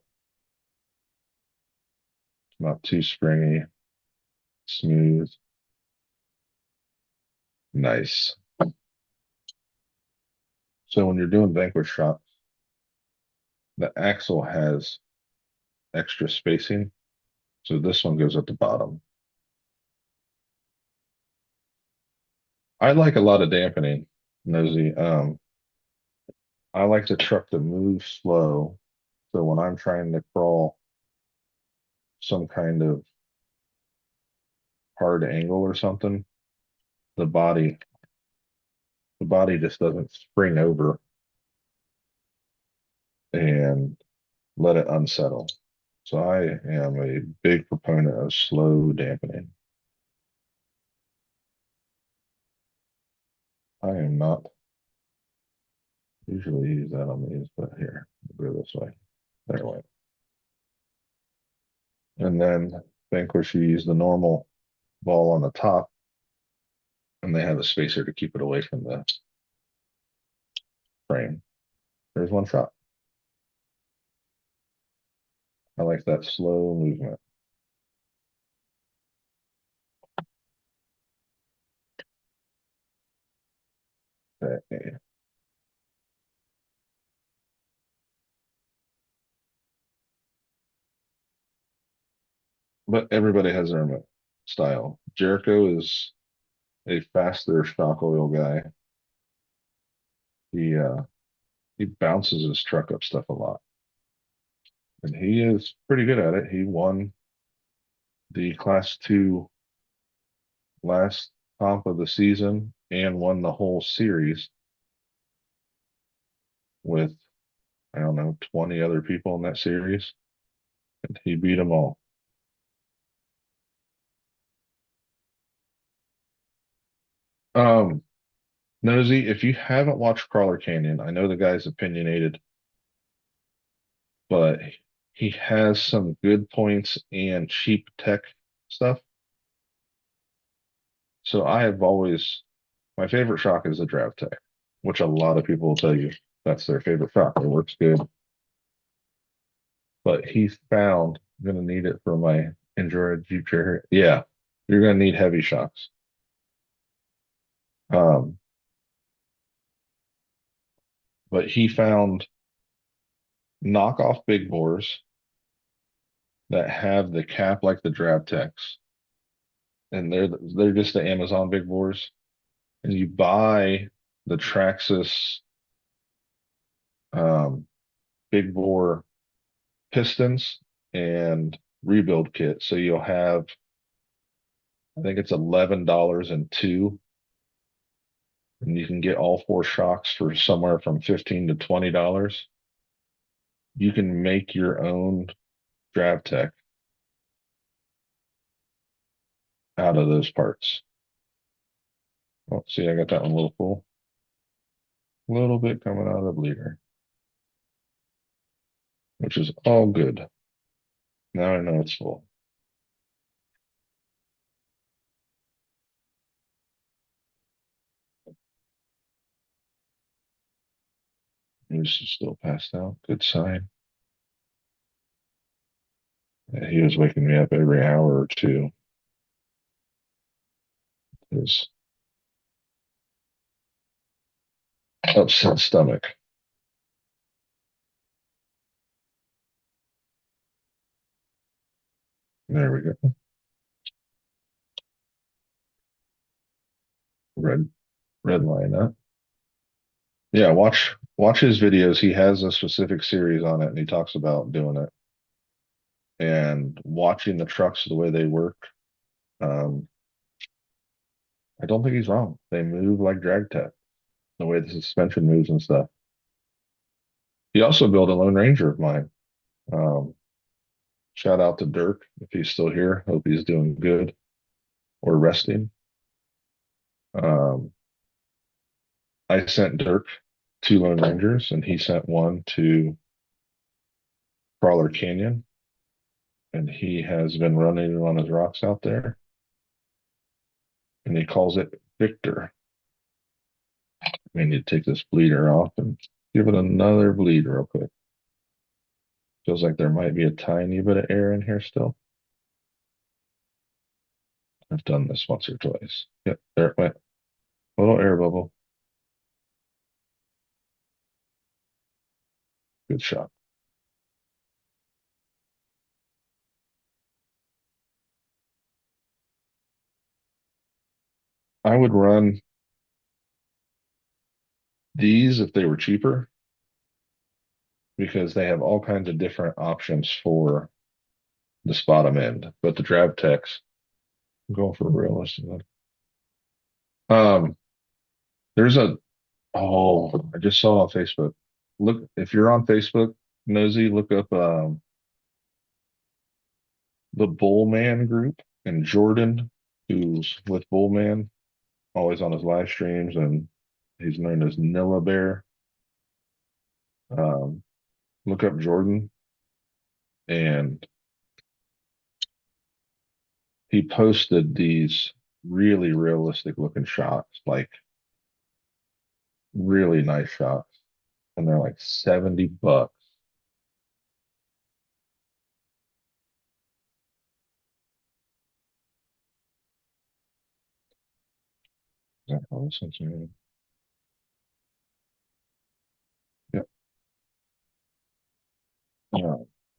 It's not too springy, smooth, nice. So when you're doing vanquish shots, the axle has extra spacing. So this one goes at the bottom. I like a lot of dampening, Nosy. I like the truck to move slow. So when I'm trying to crawl some kind of hard angle or something, the body the body just doesn't spring over and let it unsettle. So I am a big proponent of slow dampening. I am not usually use that on these, but here, we'll go this way. There way. And then Vanquish, you use the normal ball on the top, and they have a spacer to keep it away from the frame. There's one shot. I like that slow movement. Okay. But everybody has their own style. Jericho is a faster shock oil guy. He bounces his truck up stuff a lot, and he is pretty good at it. He won the Class Two last comp of the season and won the whole series with, I don't know, 20 other people in that series, and he beat them all. Um, Nosy, if you haven't watched Crawler Canyon, I know the guy's opinionated, but he has some good points and cheap tech stuff. So I have always, my favorite shock is the Drav Tech, which a lot of people will tell you that's their favorite shock. It works good. But he found, I'm going to need it for my Endura Jeep Cherokee. Yeah, you're going to need heavy shocks. Um, but he found knockoff big bores that have the cap like the Drav Techs, and they're just the Amazon big bores. And you buy the Traxxas um, big bore pistons and rebuild kit. So you'll have, I think it's $11 and two, and you can get all four shocks for somewhere from $15 to $20. You can make your own Drav Tech out of those parts. Oh, see, I got that one a little full. A little bit coming out of the bleeder, which is all good. Now I know it's full. He's still passed out. Good sign. Yeah, he was waking me up every hour or two. His upset stomach. There we go. Red line up. Yeah, watch his videos. He has a specific series on it, and he talks about doing it and watching the trucks the way they work. Um, I don't think he's wrong. They move like drag tech, the way the suspension moves and stuff. He also built a Lone Ranger of mine. Um, Shout out to Dirk if he's still here. Hope he's doing good or resting. Um, I sent Dirk two Lone Rangers, and he sent one to Crawler Canyon, and he has been running on his rocks out there, and he calls it Victor. I need to take this bleeder off and give it another bleed real quick. Feels like there might be a tiny bit of air in here still. I've done this once or twice. Yep, there it went. Little air bubble. Good shot. I would run these if they were cheaper because they have all kinds of different options for the bottom end. But the Drab Techs, I'm going for a realistic one. Um, there's a I just saw on Facebook. Look, if you're on Facebook, Nosy, look up the Bullman group and Jordan, who's with Bullman, always on his live streams, and he's known as Nilla Bear. Um, look up Jordan, and he posted these really realistic looking shots, like really nice shots, and they're like $70. Is that how this one's made? Yep. Yeah.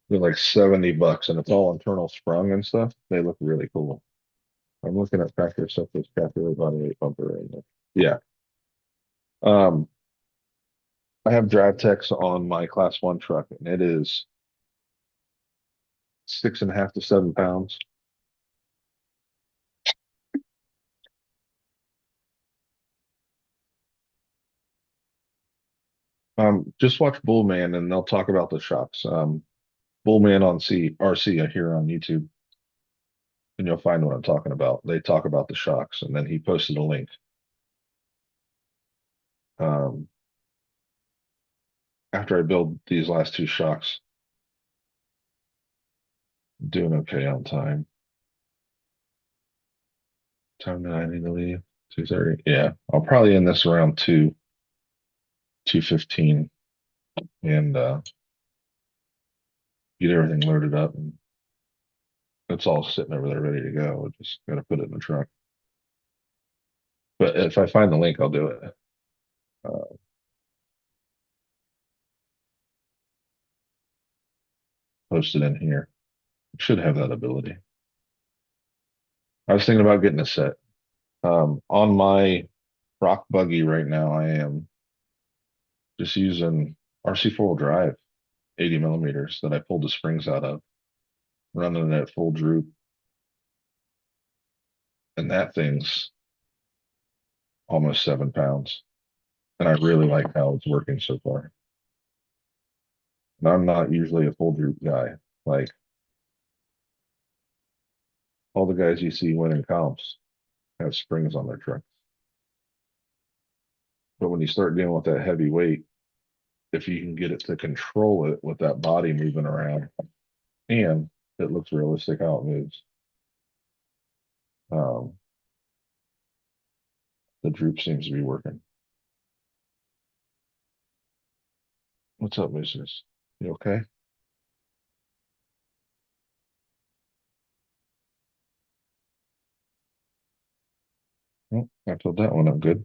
They're like $70 and it's all internal sprung and stuff. They look really cool. I'm looking at factory stuff that's factory body weight bumper right now. Yeah. Um, I have drive techs on my class one truck and it is 6.5 to 7 pounds. Just watch Bullman and they'll talk about the shocks. Bullman on RC here on YouTube, and you'll find what I'm talking about. They talk about the shocks, and then he posted a link. Um, after I build these last two shocks, doing okay on time. Time that I need to leave. 2:30. Yeah, I'll probably end this around 2:15, and get everything loaded up, and it's all sitting over there ready to go. I just gotta put it in the truck. But if I find the link, I'll do it. Uh, post it in here. Should have that ability. I was thinking about getting a set. On my rock buggy right now, I am just using RC four-wheel drive, 80 millimeters that I pulled the springs out of, running it at full droop, and that thing's almost 7 pounds. And I really like how it's working so far. And I'm not usually a full droop guy. Like all the guys you see winning comps have springs on their trucks. But when you start dealing with that heavy weight, if you can get it to control it with that body moving around, and it looks realistic how it moves. Um, the droop seems to be working. What's up, Mooses? You okay? Oh, I filled that one up good.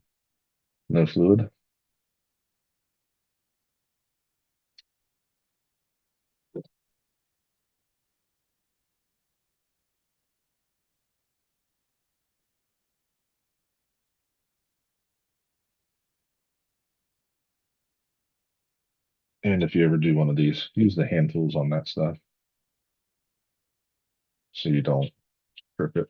No fluid. And if you ever do one of these, use the hand tools on that stuff so you don't trip it.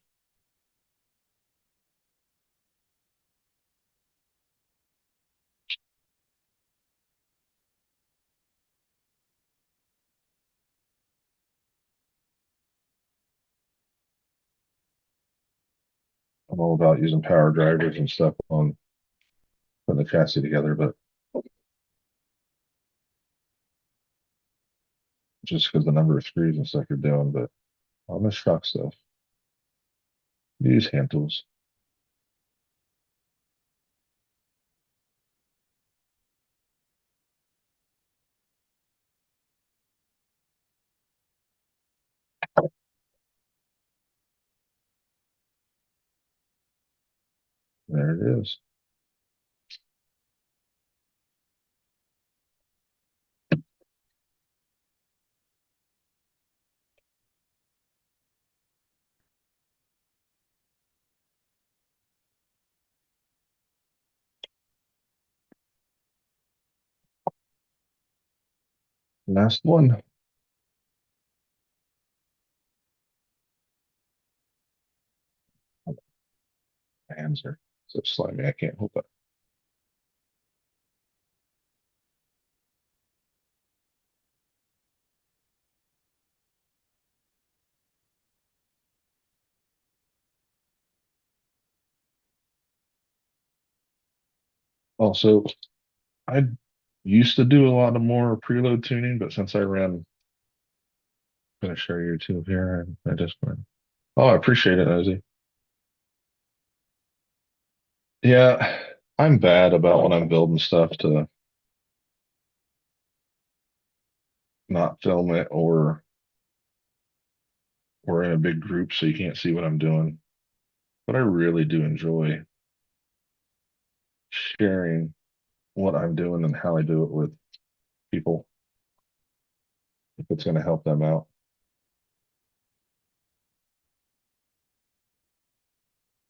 I'm all about using power drivers and stuff on putting the chassis together, but just because the number of screws and stuff you're doing, but on the shock stuff, use hand tools. There it is. Last one. My hands are so slimy. I can't hold it. Also, I used to do a lot of more preload tuning, but since I ran, I'm gonna share YouTube here, and I just went. Oh, I appreciate it, Ozzy. Yeah, I'm bad about when I'm building stuff to not film it, or we're in a big group so you can't see what I'm doing. But I really do enjoy sharing what I'm doing and how I do it with people if it's going to help them out.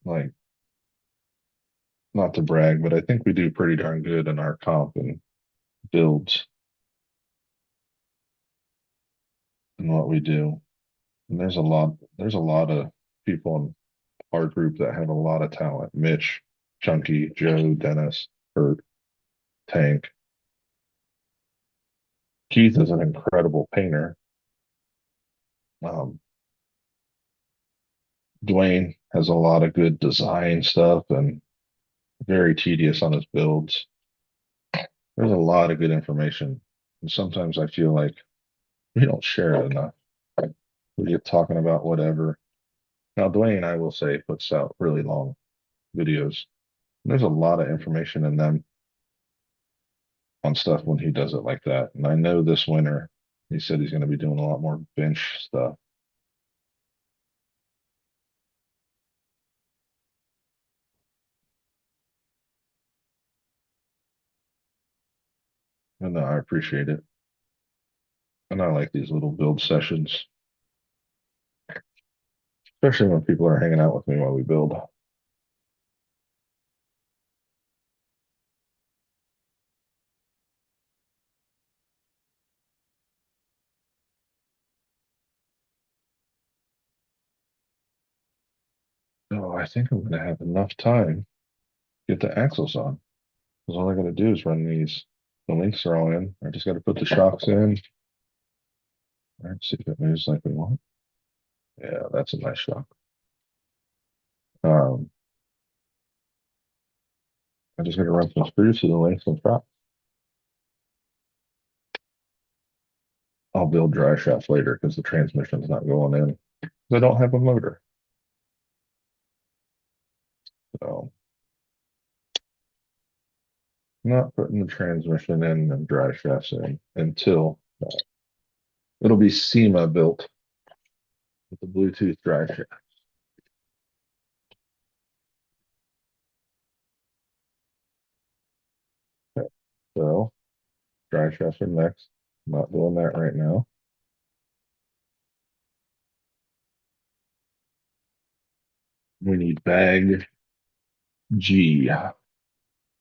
Like, not to brag, but I think we do pretty darn good in our comp and builds and what we do. And there's a lot of people in our group that have a lot of talent. Mitch, Chunky, Joe, Dennis, Kurt, Tank. Keith is an incredible painter. Um, Dwayne has a lot of good design stuff and very tedious on his builds. There's a lot of good information. And sometimes I feel like we don't share it enough. We get talking about whatever. Now, Dwayne, I will say, puts out really long videos. There's a lot of information in them on stuff when he does it like that. And I know this winter, he said he's going to be doing a lot more bench stuff. And I appreciate it. And I like these little build sessions, especially when people are hanging out with me while we build. Oh, I think I'm going to have enough time to get the axles on. Because all I got to do is run these. The links are all in. I just got to put the shocks in. All right, see if it moves like we want. Yeah, that's a nice shock. Um, I just got to run some screws to the links and shocks. I'll build dry shafts later because the transmission's not going in. I don't have a motor. So not putting the transmission in and dry shafts in until it'll be SEMA built with the Bluetooth dry shaft. Okay. So dry shafts are next. I'm not doing that right now. We need bag G.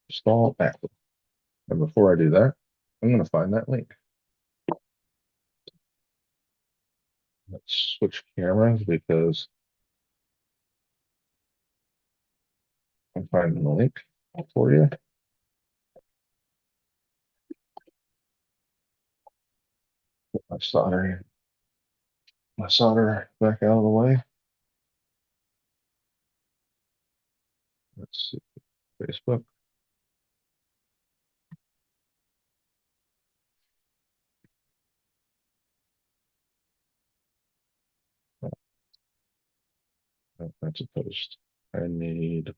Install Apple. And before I do that, I'm going to find that link. Let's switch cameras because I'm finding the link for you. Put my solder back out of the way. Let's see, Facebook. Oh, that's a post. I need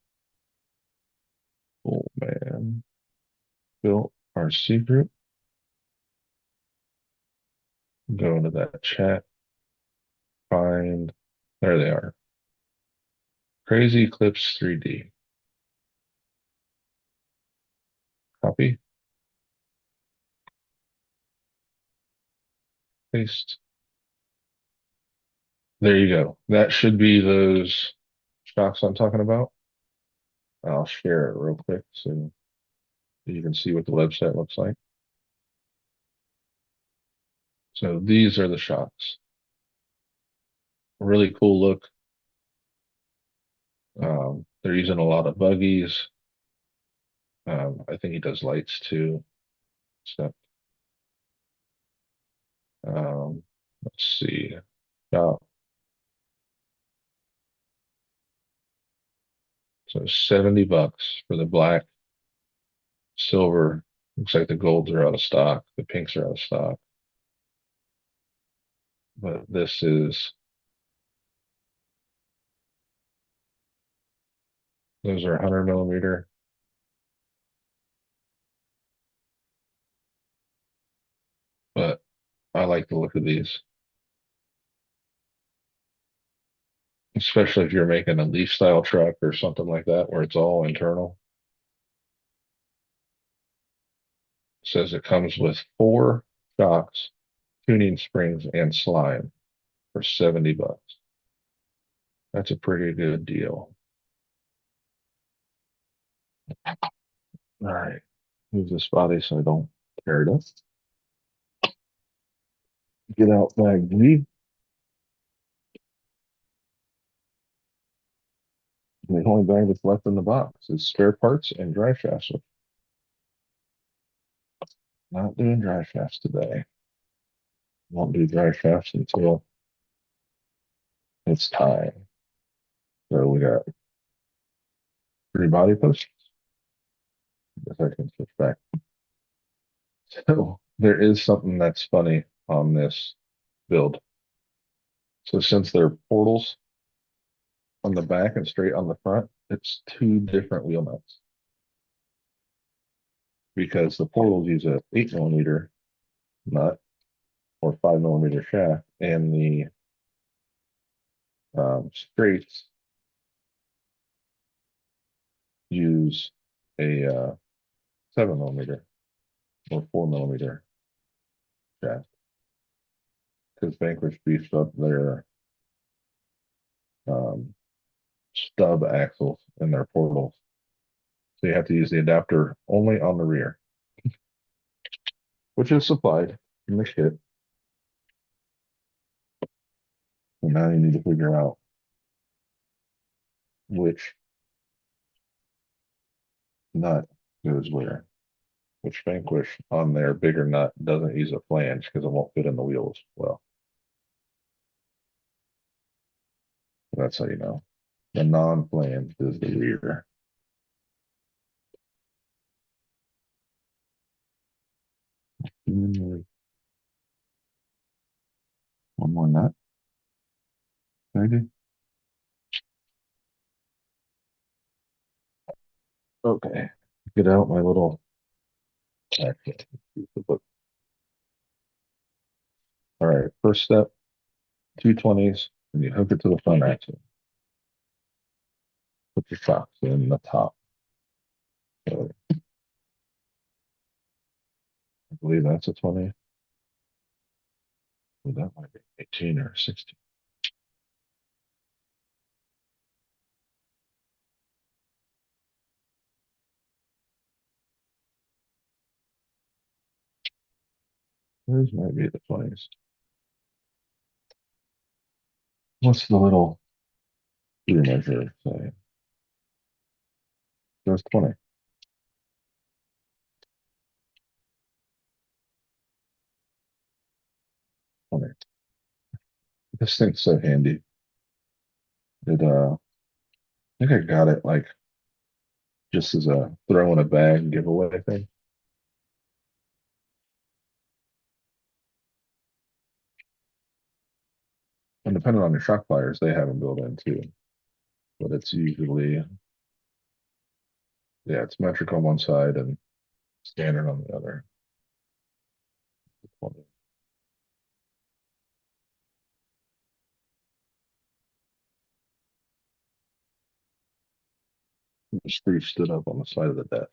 full man built RC group. Go into that chat. Find there they are. Crazy Eclipse 3D. copy, paste. There you go. That should be those shocks I'm talking about. I'll share it real quick so you can see what the website looks like. So these are the shocks. Really cool look. They're using a lot of buggies. I think he does lights too. So, let's see. Uh, so 70 bucks for the black, silver. Looks like the golds are out of stock. The pinks are out of stock. But those are 100 millimeter. But I like the look of these, especially if you're making a leaf style truck or something like that where it's all internal. It says it comes with 4 shocks, tuning springs, and slime for 70 bucks. That's a pretty good deal. All right. Move this body so I don't tear it up. Get out bag B. The only bag that's left in the box is spare parts and dry shafts. Not doing dry shafts today. Won't do dry shafts until it's time. So we got 3 body posts. If I can switch back. So there is something that's funny on this build. So since they're portals on the back and straight on the front, it's 2 different wheel nuts because the portals use a 8 millimeter nut or 5 millimeter shaft, and the straights use a 7 millimeter or 4 millimeter shaft because Vanquish beefs up their um, stub axles in their portals. So you have to use the adapter only on the rear, which is supplied in the kit. And now you need to figure out which nut goes where. Which Vanquish on their bigger nut doesn't use a flange because it won't fit in the wheels well. That's how you know. The non-flange is the rear. One more nut, maybe. Okay. Get out my little. Actually, all right. First step, 220s, and you hook it to the front axle. Put your shocks in the top. So I believe that's a 20. Well, that might be 18 or 16. Those might be the 20s. What's the little gear measure say? There's 20. 20. This thing's so handy. I think I got it like just as a throw in a bag giveaway thing. And depending on your shock pliers, they have them built in too. But it's usually, yeah, it's metric on one side and standard on the other. The screw stood up on the side of the desk.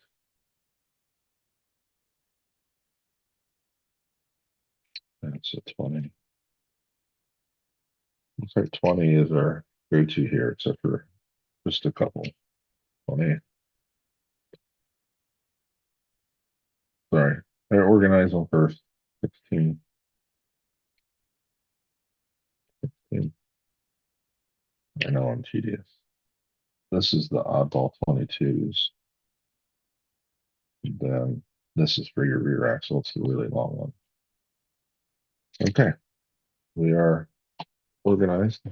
It's a 20. Looks like 20 is our go-to here, except for just a couple. 20. Sorry. I organize them first. 16. 16. I know I'm tedious. This is the oddball 22s. And then this is for your rear axle. It's the really long one. Okay. We are organized.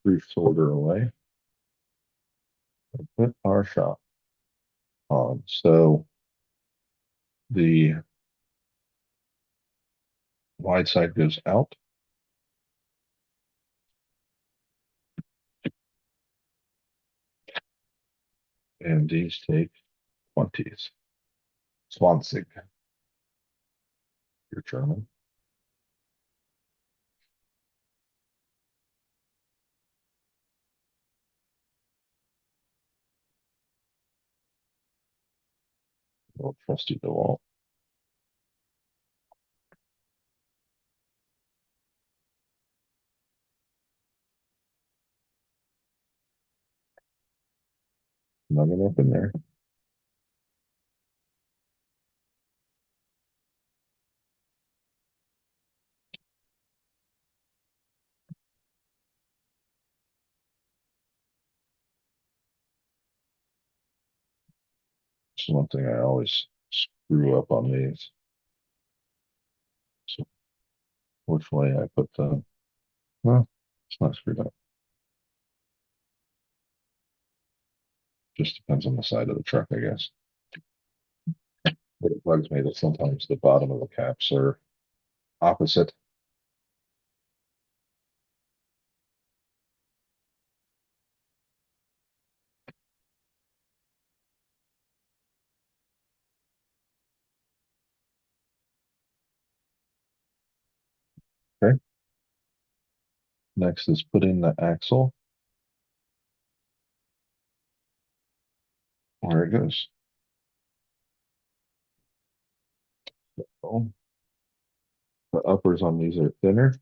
Brief sorter away. Put our shop on. So the wide side goes out. And these take 20s. 20. Your German. Little trusty DeWalt. Nothing up in there. It's one thing I always screw up on these. So which way I put the, well, it's not screwed up. Just depends on the side of the truck, I guess. But it bugs me that sometimes the bottom of the caps are opposite. Okay. Next is putting the axle where it goes. So the uppers on these are thinner.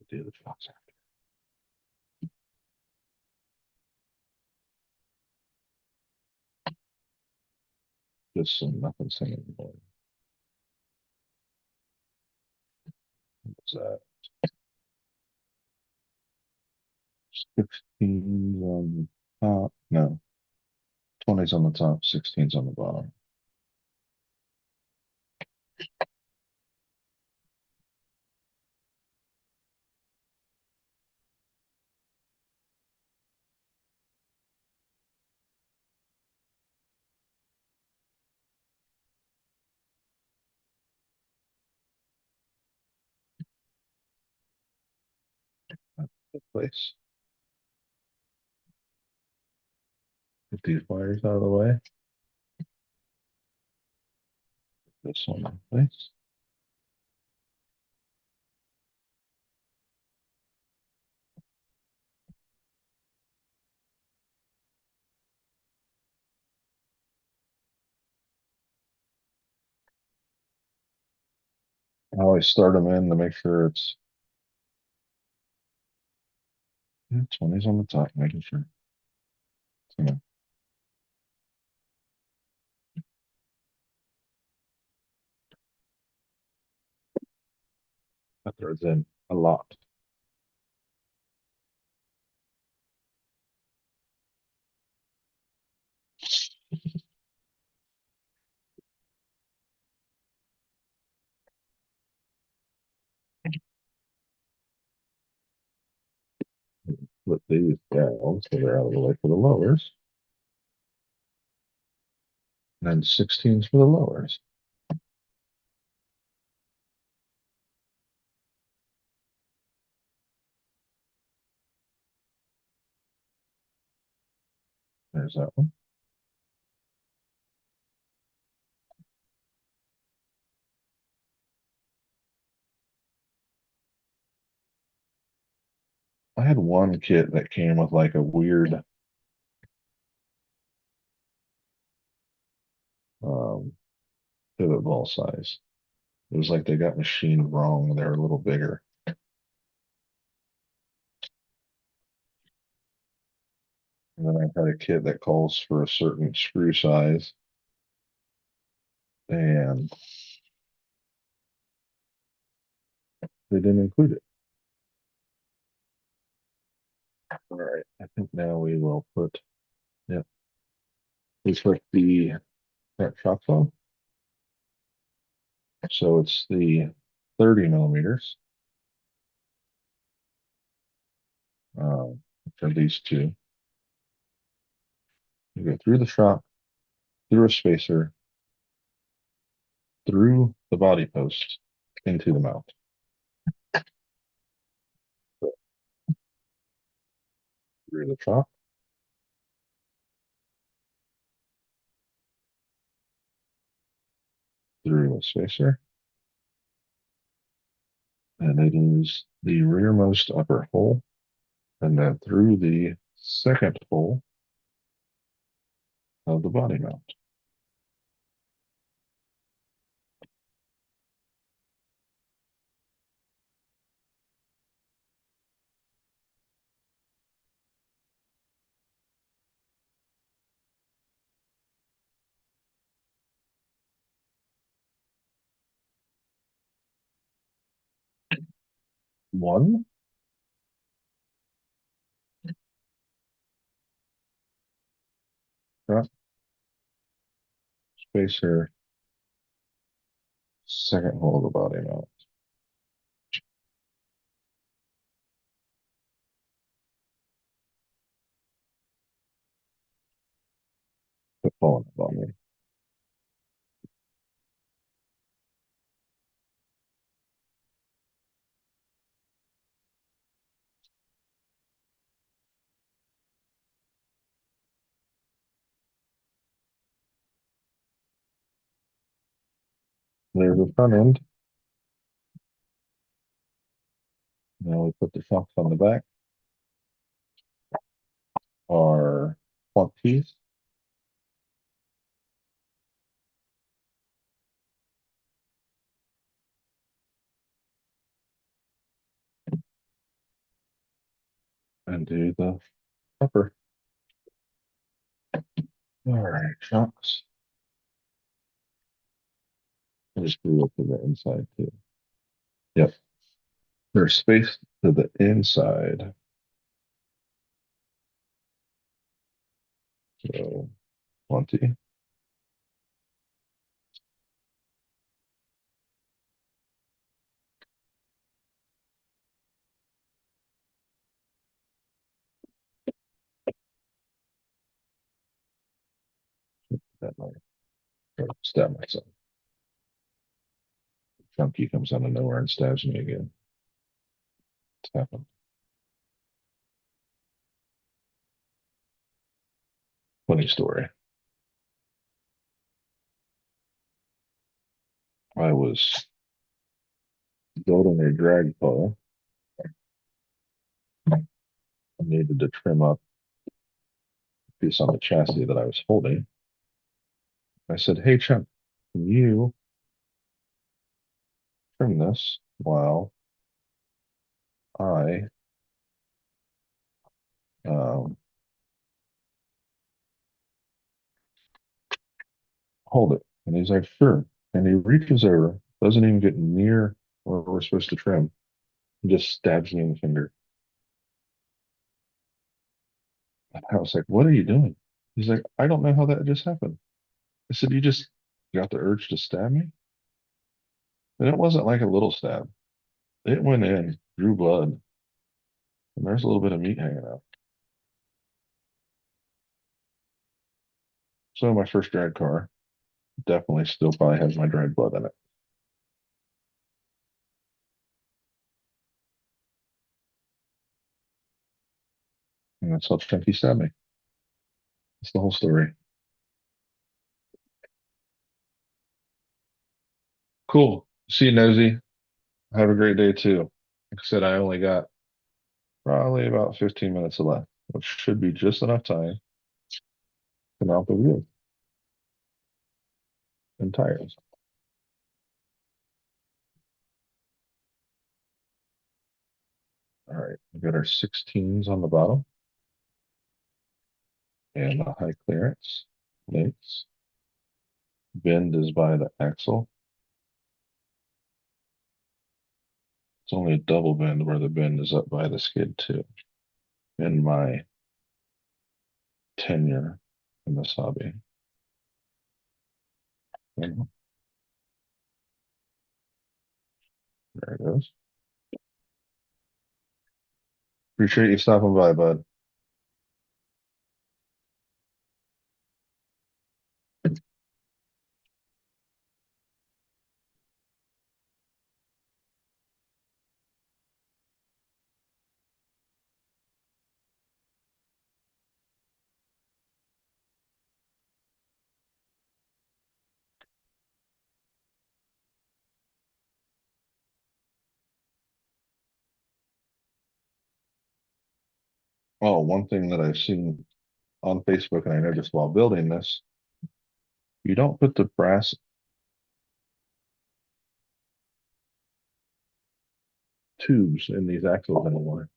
Do the shots after. Just so nothing singing. What's that? 16s on the top. No. 20s on the top, 16s on the bottom. Good place. Get these wires out of the way. This one in place. I always start them in to make sure it's 20s on the top, making sure. So, that throws in a lot. Put these down so they're out of the way for the lowers. And then 16s for the lowers. There's that one. I had one kit that came with like a weird um, pivot ball size. It was like they got machined wrong. They're a little bigger. And then I had a kit that calls for a certain screw size, and they didn't include it. All right, I think now we will put, yeah, we put the front shock fob. So it's the 30 millimeters for these two. You go through the shock, through a spacer, through the body post, into the mount. So through the shock, through a spacer, and it is the rearmost upper hole, and then through the second hole of the body mount. One shock, spacer, second hole of the body mount. Quit falling up on me. There's the front end. Now we put the shocks on the back. Our plug teeth. And do the upper. All right, shocks. I just blew up to the inside too. Yep. There's space to the inside. So 20. That might stab myself. Chunky comes out of nowhere and stabs me again. It's happened. Funny story. I was building a drag pole. I needed to trim up a piece on the chassis that I was holding. I said, "Hey, Chuck, can you trim this while I um, hold it?" And he's like, "Sure." And he reaches over, doesn't even get near where we're supposed to trim, and just stabs me in the finger. And I was like, "What are you doing?" He's like, "I don't know how that just happened." I said, "You just got the urge to stab me?" And it wasn't like a little stab. It went in, drew blood, and there's a little bit of meat hanging out. So my first drag car definitely still probably has my dried blood in it. And that's how Chunky stabbed me. That's the whole story. Cool. See you, Nosy. Have a great day too. Like I said, I only got probably about 15 minutes left, which should be just enough time to mount the wheels and tires. All right, we got our 16s on the bottom and the high clearance links. Bend is by the axle. It's only a double bend where the bend is up by the skid too. In my tenure in this hobby. And there it is. Appreciate you stopping by, bud. Oh, one thing that I've seen on Facebook and I noticed while building this, you don't put the brass tubes in these axles anymore.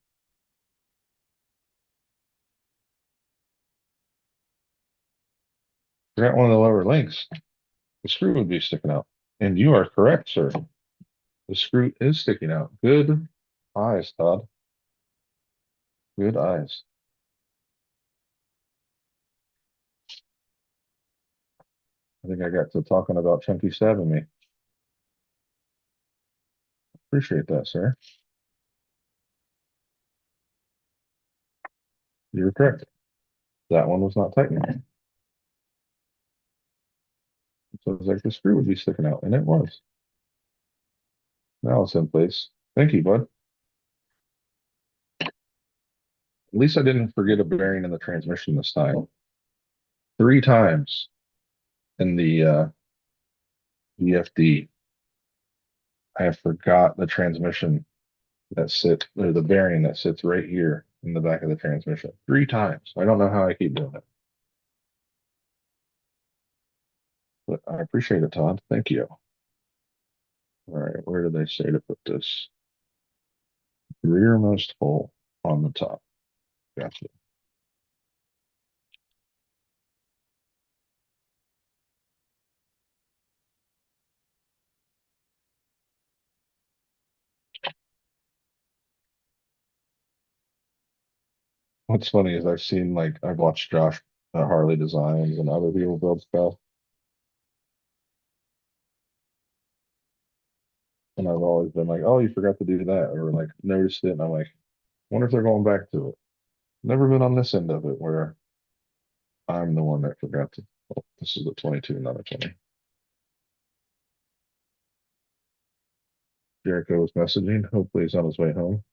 Forgot one of the lower links. The screw would be sticking out. And you are correct, sir. The screw is sticking out. Good eyes, Todd. Good eyes. I think I got to talking about Chunky stabbing me. Appreciate that, sir. You're correct. That one was not tightening. So it was like the screw would be sticking out, and it was. Now it's in place. Thank you, bud. At least I didn't forget a bearing in the transmission this time. Three times in the VFD, I forgot the transmission that sits, or the bearing that sits right here in the back of the transmission. Three times. I don't know how I keep doing it, but I appreciate it, Todd. Thank you. All right, where did they say to put this? Rearmost hole on the top. Gotcha. What's funny is I've watched Josh Harley Designs and other people build stuff, and I've always been like, "Oh, you forgot to do that," or like noticed it, and I'm like, "Wonder if they're going back to it." Never been on this end of it where I'm the one that forgot to. Oh, this is a 22, not a 20. Jericho was messaging. Hopefully, he's on his way home.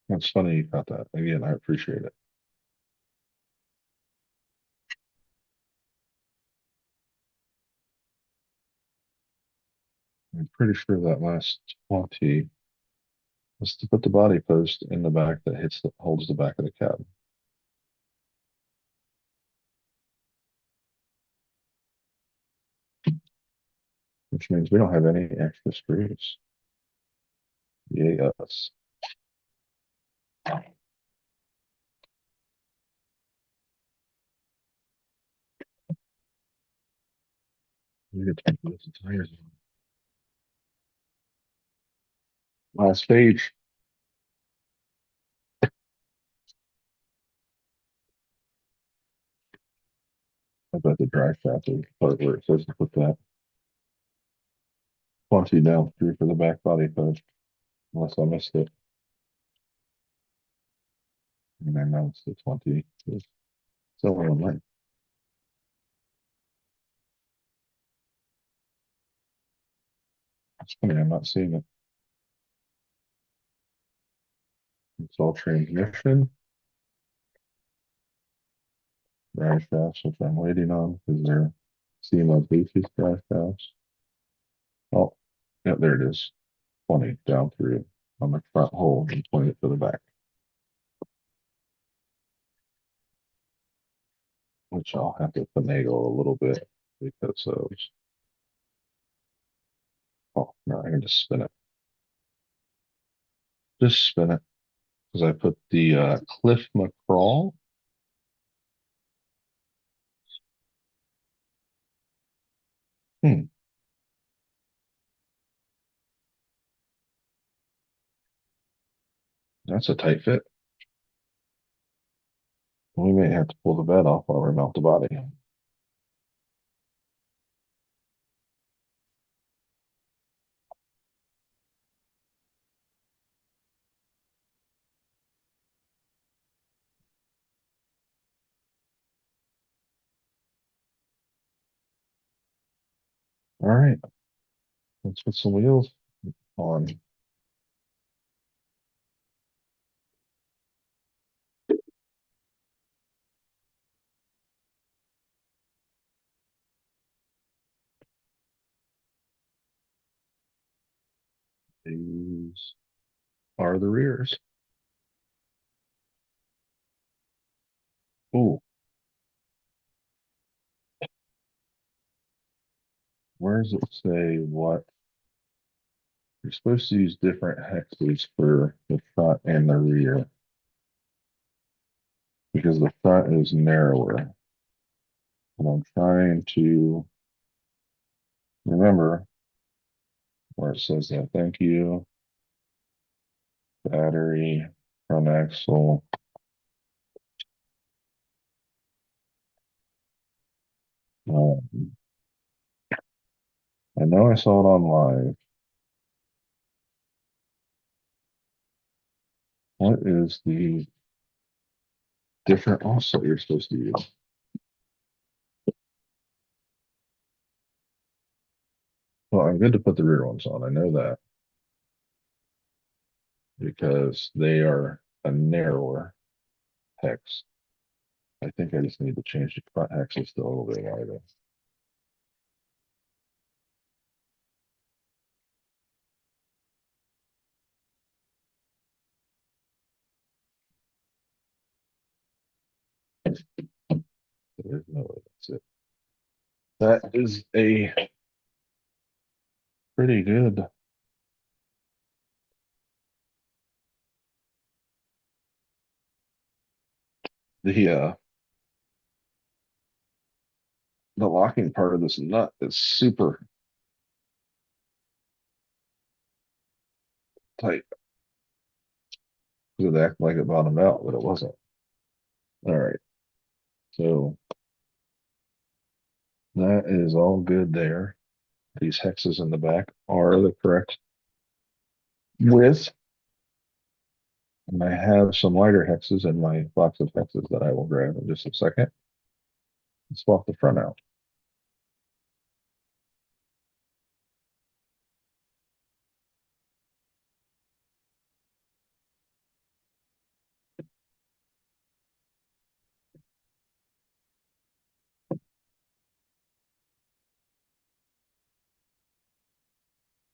That's funny you got that. Again, I appreciate it. I'm pretty sure that last 20 was to put the body post in the back that holds the back of the cab, which means we don't have any extra screws. Yes. We get to put the tires on. Last page. I bet the drive shaft is part where it says to put that 20 down through for the back body post, unless I missed it. And I know it's the 20. It's only on like, it's funny, I'm not seeing it. It's all transmission, drive shafts, which I'm waiting on because they're seeing my basis drive shafts. Oh, yeah, there it is. 20 down through on the front hole and 20 to the back, which I'll have to finagle a little bit because of, oh, no, I can just spin it. Just spin it because I put the Cliff McCraw. Hmm, that's a tight fit. We may have to pull the bed off while we mount the body. All right, let's put some wheels on. These are the rears. Ooh, where does it say what? You're supposed to use different hexes for the front and the rear because the front is narrower. And I'm trying to remember where it says that. Thank you. Battery, front axle. Um, I know I saw it on live. What is the different offset you're supposed to use? Well, I'm good to put the rear ones on. I know that because they are a narrower hex. I think I just need to change the front hexes to a little bit wider. There's no way that's it. That is a pretty good. The locking part of this nut is super tight. It acted like it bottomed out, but it wasn't. All right, so that is all good there. These hexes in the back are the correct width. And I have some lighter hexes in my box of hexes that I will grab in just a second. Let's swap the front out.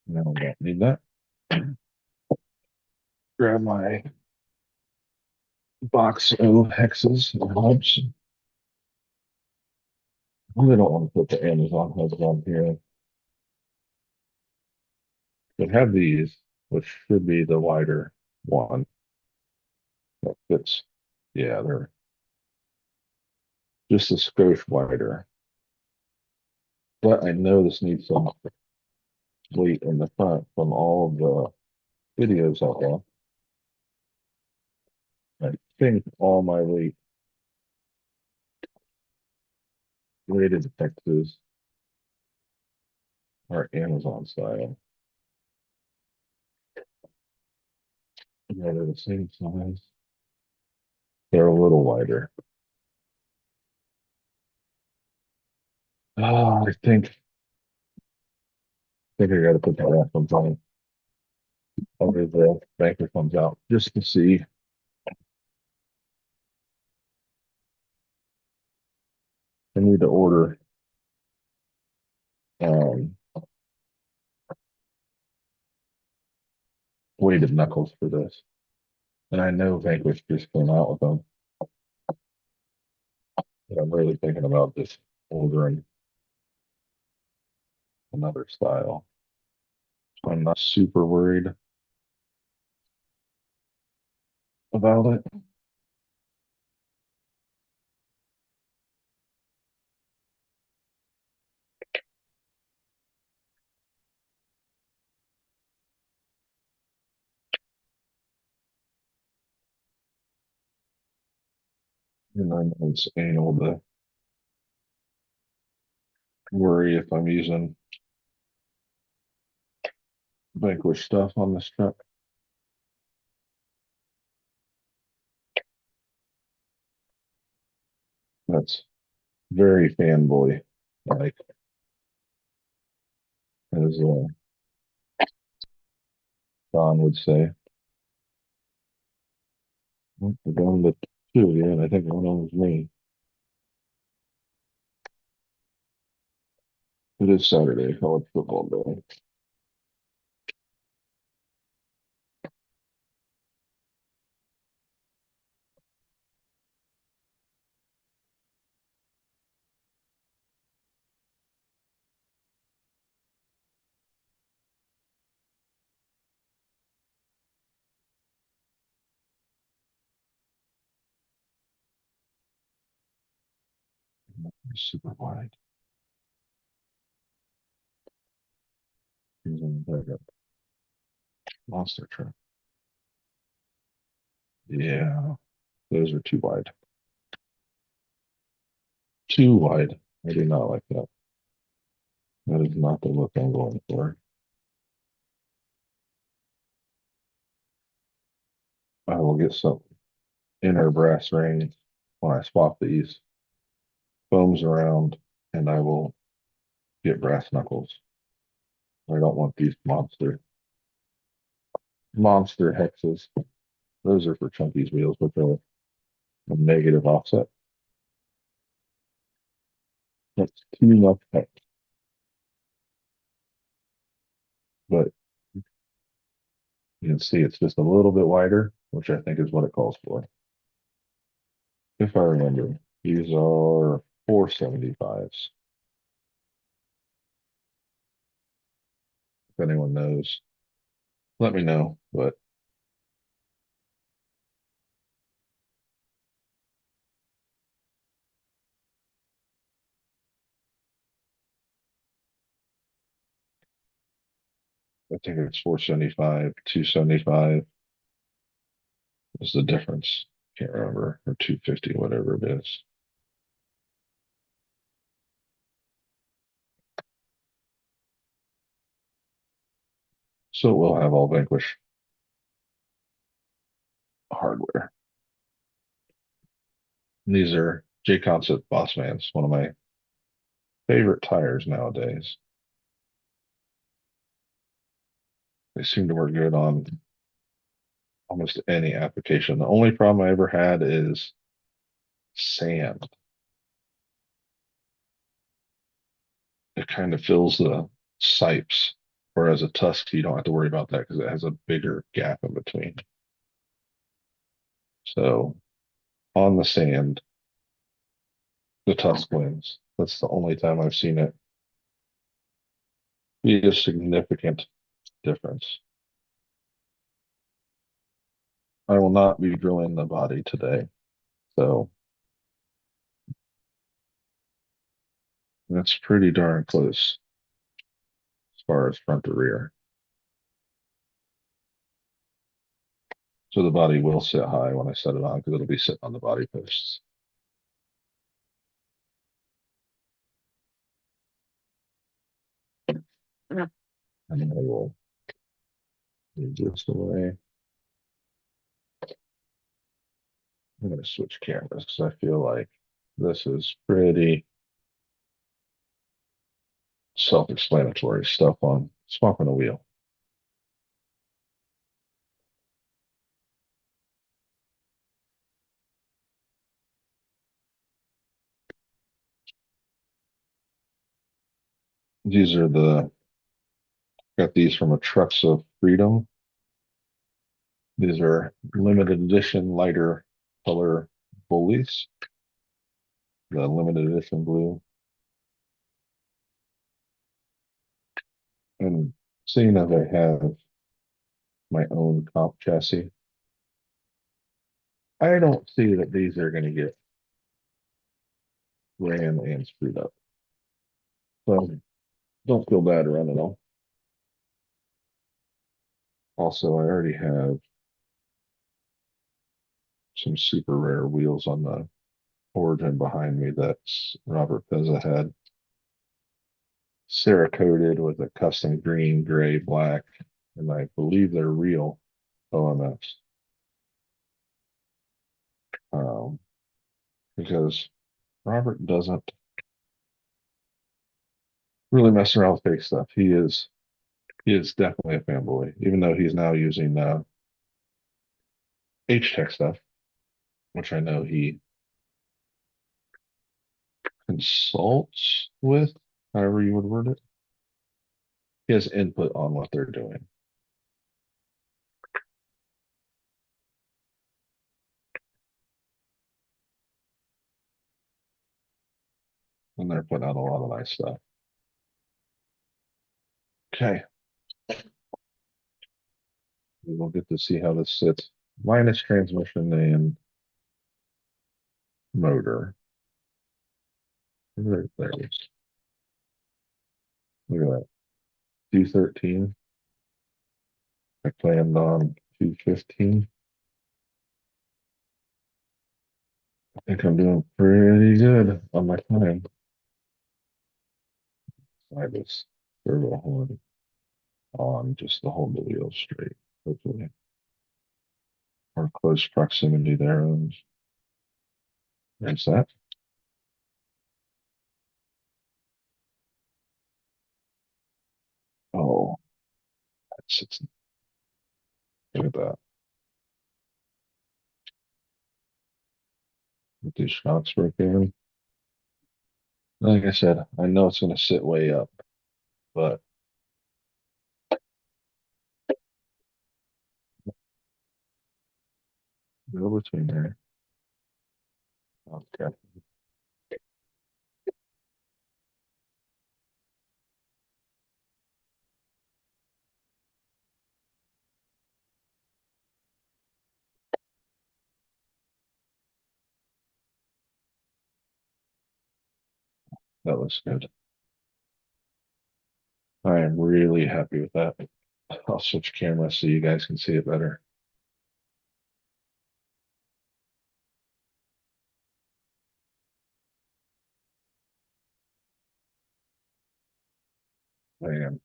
No, we don't need that. Grab my box of hexes and hubs. I really don't want to put the Amazon hubs on here. But have these, which should be the wider one that fits. Yeah, they're just a skosh wider. But I know this needs some weight in the front from all of the videos out there. I think all my weighted hexes are Amazon style. Yeah, they're the same size. They're a little wider. Oh, I think I gotta put the last ones on under the banker comes out just to see. I need to order um weighted knuckles for this. And I know Vanquish just came out with them, but I'm really thinking about just ordering another style. So I'm not super worried about it. And I know it's anal to worry if I'm using Vanquish stuff on this truck. That's very fanboy, like as John would say. We're down to two again. I think one of them was me. It is Saturday, college football day. Super wide. Using the monster truck. Yeah, those are too wide. Too wide. I do not like that. That is not the look I'm going for. I will get some inner brass rings when I swap these foams around, and I will get brass knuckles. I don't want these monster hexes. Those are for Chunky's wheels, but they're a negative offset. That's too much hex, but you can see it's just a little bit wider, which I think is what it calls for. If I remember, these are 475s. If anyone knows, let me know. But I think it's 475, 275 is the difference. Can't remember, or 250, whatever it is. So we'll have all Vanquish hardware. And these are J Concept Boss Mans, one of my favorite tires nowadays. They seem to work good on almost any application. The only problem I ever had is sand. It kind of fills the sipes, whereas a tusk, you don't have to worry about that because it has a bigger gap in between. So on the sand, the tusk wins. That's the only time I've seen it be a significant difference. I will not be drilling the body today. So that's pretty darn close as far as front to rear. So the body will sit high when I set it on because it'll be sitting on the body posts. And then I will move this away. I'm going to switch cameras because I feel like this is pretty self-explanatory stuff on swapping a wheel. These are got these from a Trucks of Freedom. These are limited edition lighter color bullies, the limited edition blue. And seeing as I have my own comp chassis, I don't see that these are going to get ran and screwed up. So don't feel bad running them. Also, I already have some super rare wheels on the origin behind me that's Robert Pezza had Cerakoted with a custom green, gray, black, and I believe they're real OMS. Um, because Robert doesn't really mess around with fake stuff. He is definitely a fanboy, even though he's now using H-Tech stuff, which I know he consults with, however you would word it. He has input on what they're doing. And they're putting out a lot of nice stuff. Okay. We will get to see how this sits. Minus transmission and motor. There it is. Look at that. 213. I planned on 215. I think I'm doing pretty good on my time. I just servo horn on just to hold the wheel straight, hopefully. Or close proximity there. There's that. Oh, that's look at that. With these shocks work in. Like I said, I know it's going to sit way up, but go between there. Okay, that looks good. I am really happy with that. I'll switch cameras so you guys can see it better. Man,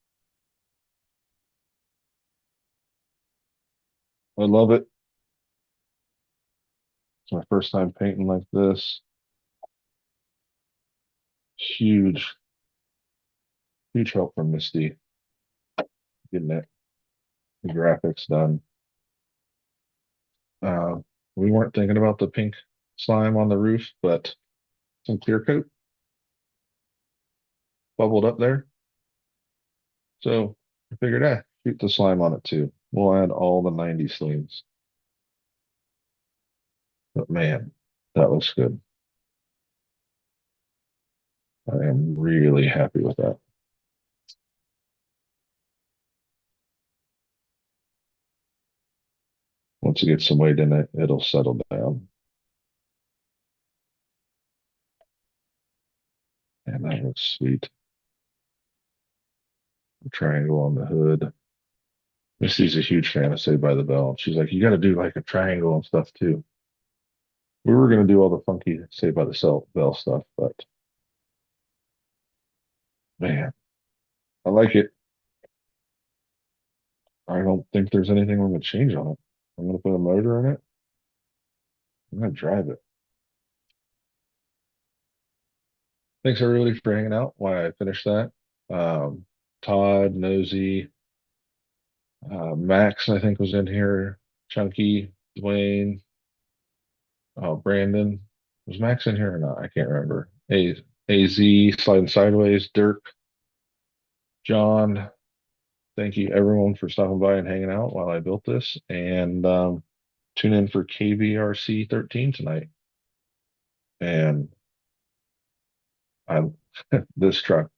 I love it. It's my first time painting like this. Huge, huge help from Misty getting the graphics done. Uh, we weren't thinking about the pink slime on the roof, but some clear coat bubbled up there. So I figured, shoot the slime on it too. We'll add all the 90s themes. But man, that looks good. I am really happy with that. Once it gets some weight in it, it'll settle down. And that looks sweet. The triangle on the hood. Missy's a huge fan of Saved by the Bell. She's like, you got to do like a triangle and stuff too. We were going to do all the funky Saved by the Bell stuff, but man, I like it. I don't think there's anything I'm going to change on it. I'm going to put a motor in it. I'm gonna drive it. Thanks everybody for hanging out while I finish that. Um, Todd, Nosy, Max, I think was in here. Chunky, Dwayne, Brandon. Was Max in here or not? I can't remember. AZ, Sliding Sideways, Dirk, John. Thank you everyone for stopping by and hanging out while I built this. And tune in for KBRC 13 tonight. And I this truck